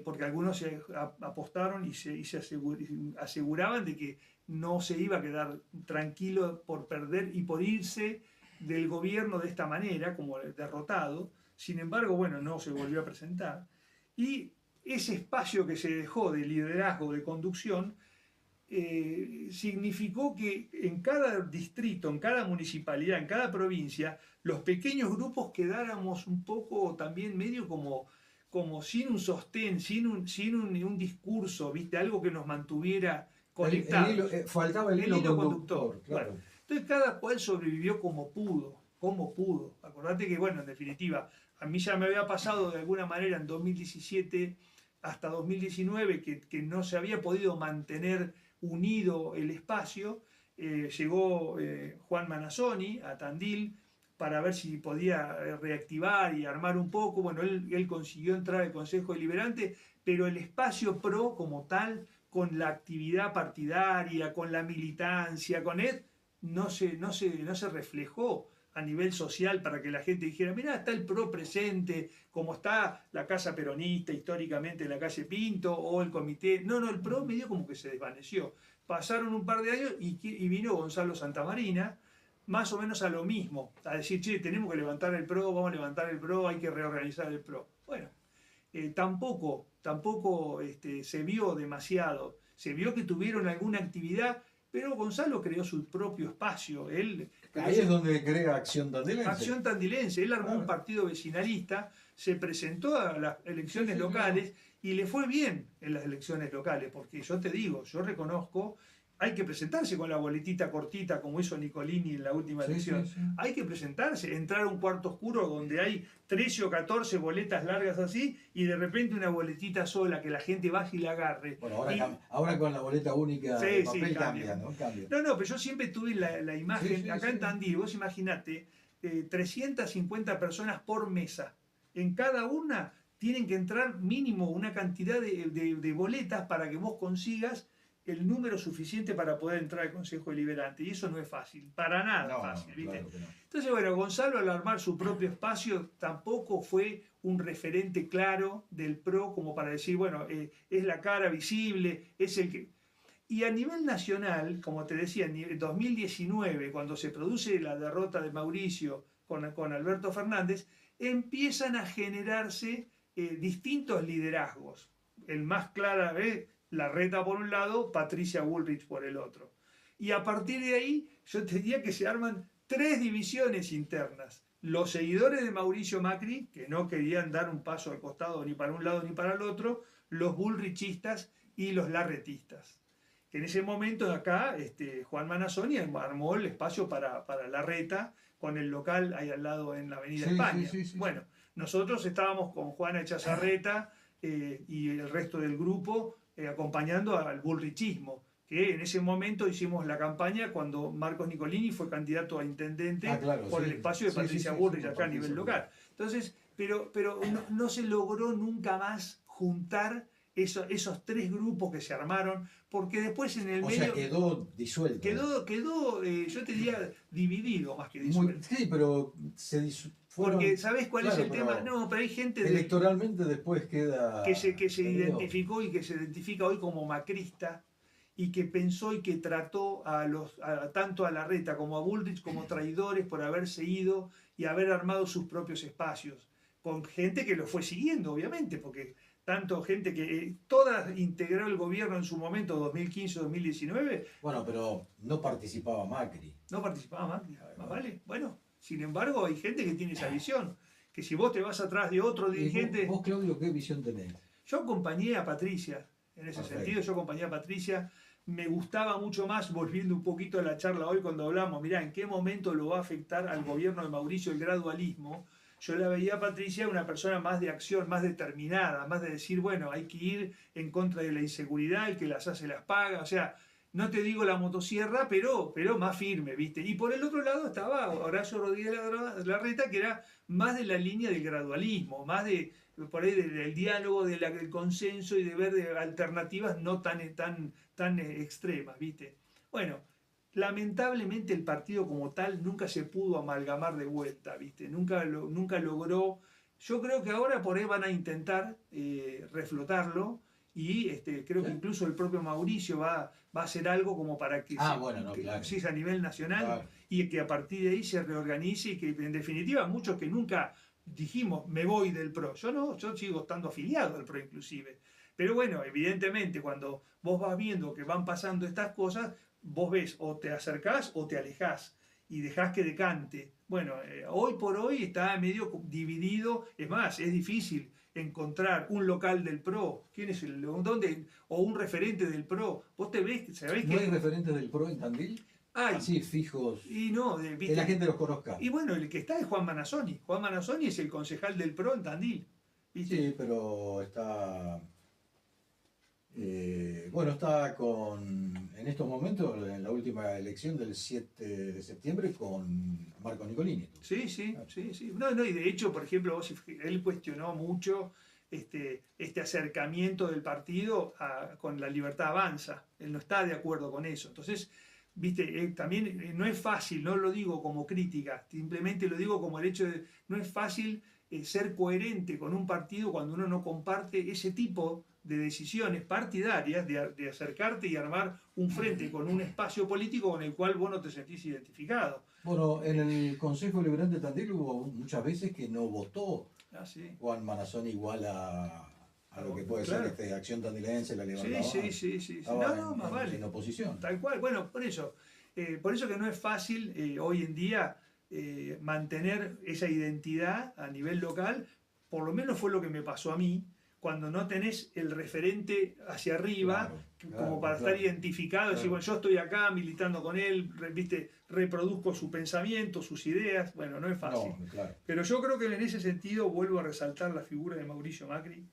porque algunos se apostaron y se aseguraban de que no se iba a quedar tranquilo por perder y por irse del gobierno de esta manera, como derrotado. Sin embargo, bueno, no se volvió a presentar. Y ese espacio que se dejó de liderazgo, de conducción, significó que en cada distrito, en cada municipalidad, en cada provincia, los pequeños grupos quedáramos un poco también medio como sin un sostén, sin un discurso, ¿viste? Algo que nos mantuviera conectados. Faltaba el hilo conductor, claro. Bueno, entonces cada cual sobrevivió como pudo. Acordate que, bueno, en definitiva, a mí ya me había pasado de alguna manera en 2017 hasta 2019 que no se había podido mantener unido el espacio. Llegó Juan Manassoni a Tandil para ver si podía reactivar y armar un poco. Bueno, él consiguió entrar al Consejo Deliberante, pero el espacio PRO como tal, con la actividad partidaria, con la militancia, con él, no se reflejó a nivel social para que la gente dijera, mirá, está el PRO presente, como está la Casa Peronista históricamente en la calle Pinto, o el comité. No, el PRO medio como que se desvaneció. Pasaron un par de años y vino Gonzalo Santamarina, más o menos a lo mismo, a decir, che, tenemos que levantar el PRO, vamos a levantar el PRO, hay que reorganizar el PRO. Bueno, tampoco se vio demasiado, se vio que tuvieron alguna actividad, pero Gonzalo creó su propio espacio. Ahí es donde crea Acción Tandilense. Acción Tandilense, él armó un partido vecinalista, se presentó a las elecciones locales y le fue bien en las elecciones locales, porque yo te digo, yo reconozco, hay que presentarse con la boletita cortita como hizo Nicolini en la última elección. Hay que presentarse, entrar a un cuarto oscuro donde hay 13 o 14 boletas largas así y de repente una boletita sola que la gente baje y la agarre. Bueno, ahora con la boleta única de papel cambia, ¿no? Cambia. No, pero yo siempre tuve la imagen, acá en Tandil, vos imaginate, 350 personas por mesa. En cada una tienen que entrar mínimo una cantidad de boletas para que vos consigas el número suficiente para poder entrar al Consejo Deliberante. Y eso no es fácil, para nada fácil, ¿viste? Claro que no. Entonces, bueno, Gonzalo al armar su propio espacio tampoco fue un referente claro del PRO como para decir, bueno, es la cara visible, es el que... Y a nivel nacional, como te decía, en 2019, cuando se produce la derrota de Mauricio con Alberto Fernández, empiezan a generarse distintos liderazgos. El más claro es Larreta por un lado, Patricia Bullrich por el otro. Y a partir de ahí, yo te diría que se arman 3 divisiones internas. Los seguidores de Mauricio Macri, que no querían dar un paso al costado ni para un lado ni para el otro, los bullrichistas y los larretistas. Que en ese momento acá, Juan Manassoni armó el espacio para Larreta, con el local ahí al lado en la Avenida España. Sí. Bueno, nosotros estábamos con Juana Echazarreta y el resto del grupo acompañando al bullrichismo, que en ese momento hicimos la campaña cuando Marcos Nicolini fue candidato a intendente por el espacio de Patricia Bullrich acá a nivel local. Entonces, pero no se logró nunca más juntar esos 3 grupos que se armaron, porque después en el medio... O sea, quedó disuelto. Quedó yo te diría, dividido más que disuelto. Sí, pero se disuelto. Porque, ¿sabés cuál es el tema? No, pero hay gente... Electoralmente después queda... Que se identificó y que se identifica hoy como macrista y que pensó y que trató tanto a Larreta como a Bullrich como traidores por haberse ido y haber armado sus propios espacios. Con gente que lo fue siguiendo, obviamente, porque tanto gente que toda integró el gobierno en su momento, 2015-2019. Bueno, pero no participaba Macri. No participaba Macri, ¿vale? Bueno... Sin embargo, hay gente que tiene esa visión, que si vos te vas atrás de otro dirigente... ¿Vos, Claudio, qué visión tenés? Yo acompañé a Patricia, en ese sentido, yo acompañé a Patricia, me gustaba mucho más, volviendo un poquito a la charla hoy cuando hablamos, mirá, ¿en qué momento lo va a afectar al gobierno de Mauricio el gradualismo? Yo la veía a Patricia una persona más de acción, más determinada, más de decir, bueno, hay que ir en contra de la inseguridad, el que las hace las paga, o sea... No te digo la motosierra, pero más firme, ¿viste? Y por el otro lado estaba Horacio Rodríguez Larreta, que era más de la línea del gradualismo, más por ahí del diálogo, del consenso y de ver alternativas no tan extremas, ¿viste? Bueno, lamentablemente el partido como tal nunca se pudo amalgamar de vuelta, ¿viste? Nunca logró. Yo creo que ahora por ahí van a intentar reflotarlo. Y creo que incluso el propio Mauricio va a hacer algo como para que a nivel nacional y que a partir de ahí se reorganice y que en definitiva muchos que nunca dijimos me voy del PRO, yo sigo estando afiliado al PRO inclusive, Pero bueno, evidentemente cuando vos vas viendo que van pasando estas cosas, vos ves o te acercás o te alejás y dejás que decante. Bueno, hoy por hoy está medio dividido, es más, es difícil encontrar un local del PRO, quién es dónde, o un referente del PRO. Vos te ves, sabés ¿No que hay referentes del PRO en Tandil? hay, Así, fijos, y no, que ¿viste? la gente los conozca. Y bueno, el que está es Juan Manassoni. Juan Manassoni es el concejal del PRO en Tandil, ¿viste? Sí, pero está... bueno, está en estos momentos, en la última elección del 7 de septiembre, con Marco Nicolini. Sí, sí, sí, sí. No, no, y de hecho, por ejemplo, él cuestionó mucho este acercamiento del partido con la Libertad Avanza. Él no está de acuerdo con eso. Entonces, viste, también no es fácil, no lo digo como crítica, simplemente lo digo como el hecho de, no es fácil ser coherente con un partido cuando uno no comparte ese tipo de decisiones partidarias, de acercarte y armar un frente con un espacio político con el cual vos no te sentís identificado. Bueno, en el Consejo Liberante de Tandil hubo muchas veces que no votó Ah, sí. Juan Manassoni igual a lo que puede Claro. ser Acción Tandilense, la Libertad Sí, sí, Avanza. sí, sí. Estaba No, más vale. en oposición. Tal cual. Bueno, por eso que no es fácil hoy en día mantener esa identidad a nivel local. Por lo menos fue lo que me pasó a mí, cuando no tenés el referente hacia arriba, como para estar identificado, decir, bueno, yo estoy acá militando con él, viste, reproduzco su pensamiento, sus ideas. Bueno, no es fácil. No, claro. Pero yo creo que en ese sentido vuelvo a resaltar la figura de Mauricio Macri,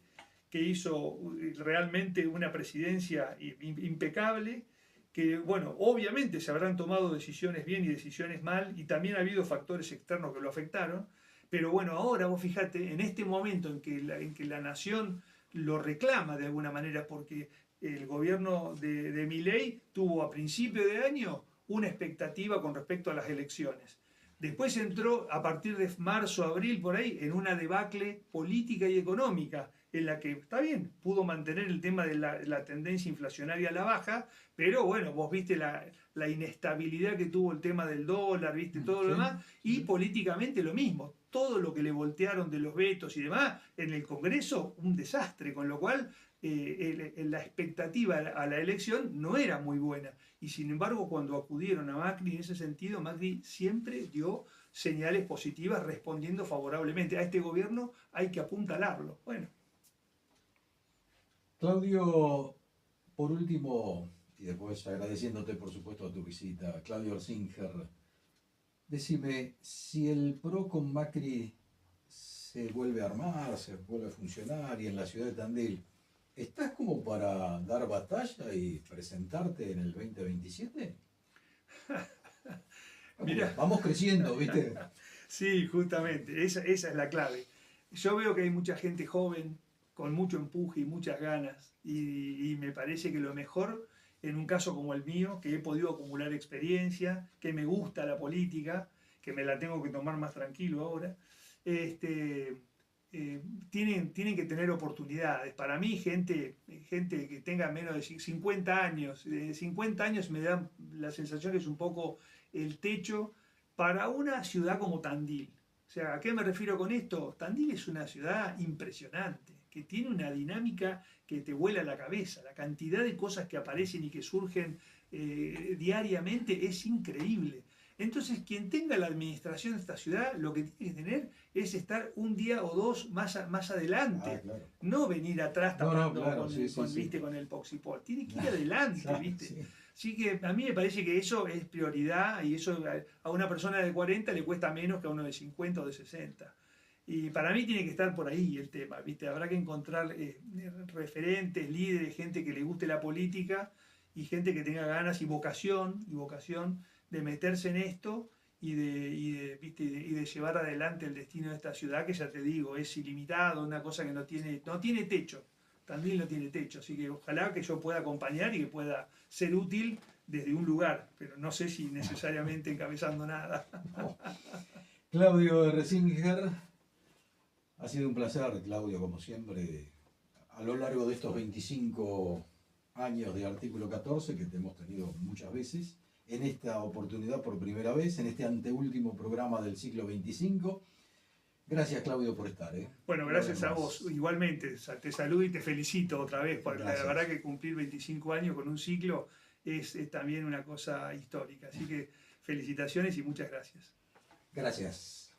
que hizo realmente una presidencia impecable, que, bueno, obviamente se habrán tomado decisiones bien y decisiones mal, y también ha habido factores externos que lo afectaron, pero bueno, ahora vos fíjate, en este momento en que la nación lo reclama de alguna manera, porque el gobierno de Milei tuvo a principio de año una expectativa con respecto a las elecciones. Después entró, a partir de marzo, abril, por ahí, en una debacle política y económica, en la que, está bien, pudo mantener el tema de la tendencia inflacionaria a la baja, pero bueno, vos viste la inestabilidad que tuvo el tema del dólar, viste todo lo demás, y políticamente lo mismo. Todo lo que le voltearon de los vetos y demás, en el Congreso, un desastre, con lo cual la expectativa a la elección no era muy buena. Y sin embargo, cuando acudieron a Macri en ese sentido, Macri siempre dio señales positivas respondiendo favorablemente. A este gobierno hay que apuntalarlo. Bueno. Claudio, por último, y después agradeciéndote por supuesto a tu visita, Claudio Orsinger, decime, si el PRO con Macri se vuelve a armar, se vuelve a funcionar y en la ciudad de Tandil, ¿estás como para dar batalla y presentarte en el 2027? Mirá. Vamos creciendo, ¿viste? Sí, justamente, esa es la clave. Yo veo que hay mucha gente joven, con mucho empuje y muchas ganas, y me parece que lo mejor, en un caso como el mío, que he podido acumular experiencia, que me gusta la política, que me la tengo que tomar más tranquilo ahora, tienen que tener oportunidades. Para mí, gente que tenga menos de 50 años, 50 años me da la sensación que es un poco el techo para una ciudad como Tandil. O sea, ¿a qué me refiero con esto? Tandil es una ciudad impresionante, que tiene una dinámica que te vuela la cabeza. La cantidad de cosas que aparecen y que surgen diariamente es increíble. Entonces, quien tenga la administración de esta ciudad, lo que tiene que tener es estar un día o dos más adelante. Claro. No venir atrás tapando con el poxipol. Tiene que ir adelante, Claro, ¿viste? sí. Así que a mí me parece que eso es prioridad, y eso a una persona de 40 le cuesta menos que a uno de 50 o de 60. Y para mí tiene que estar por ahí el tema, ¿viste? Habrá que encontrar referentes, líderes, gente que le guste la política y gente que tenga ganas y vocación de meterse en esto y de llevar adelante el destino de esta ciudad, que ya te digo, es ilimitado, una cosa que no tiene techo. Tandil no tiene techo, así que ojalá que yo pueda acompañar y que pueda ser útil desde un lugar, pero no sé si necesariamente encabezando nada. Claudio Resinger, ha sido un placer, Claudio, como siempre, a lo largo de estos 25 años de Artículo 14, que te hemos tenido muchas veces, en esta oportunidad por primera vez, en este anteúltimo programa del ciclo 25. Gracias, Claudio, por estar. Bueno, gracias a vos. Igualmente, te saludo y te felicito otra vez, porque la verdad que cumplir 25 años con un ciclo es también una cosa histórica. Así que felicitaciones y muchas gracias. Gracias.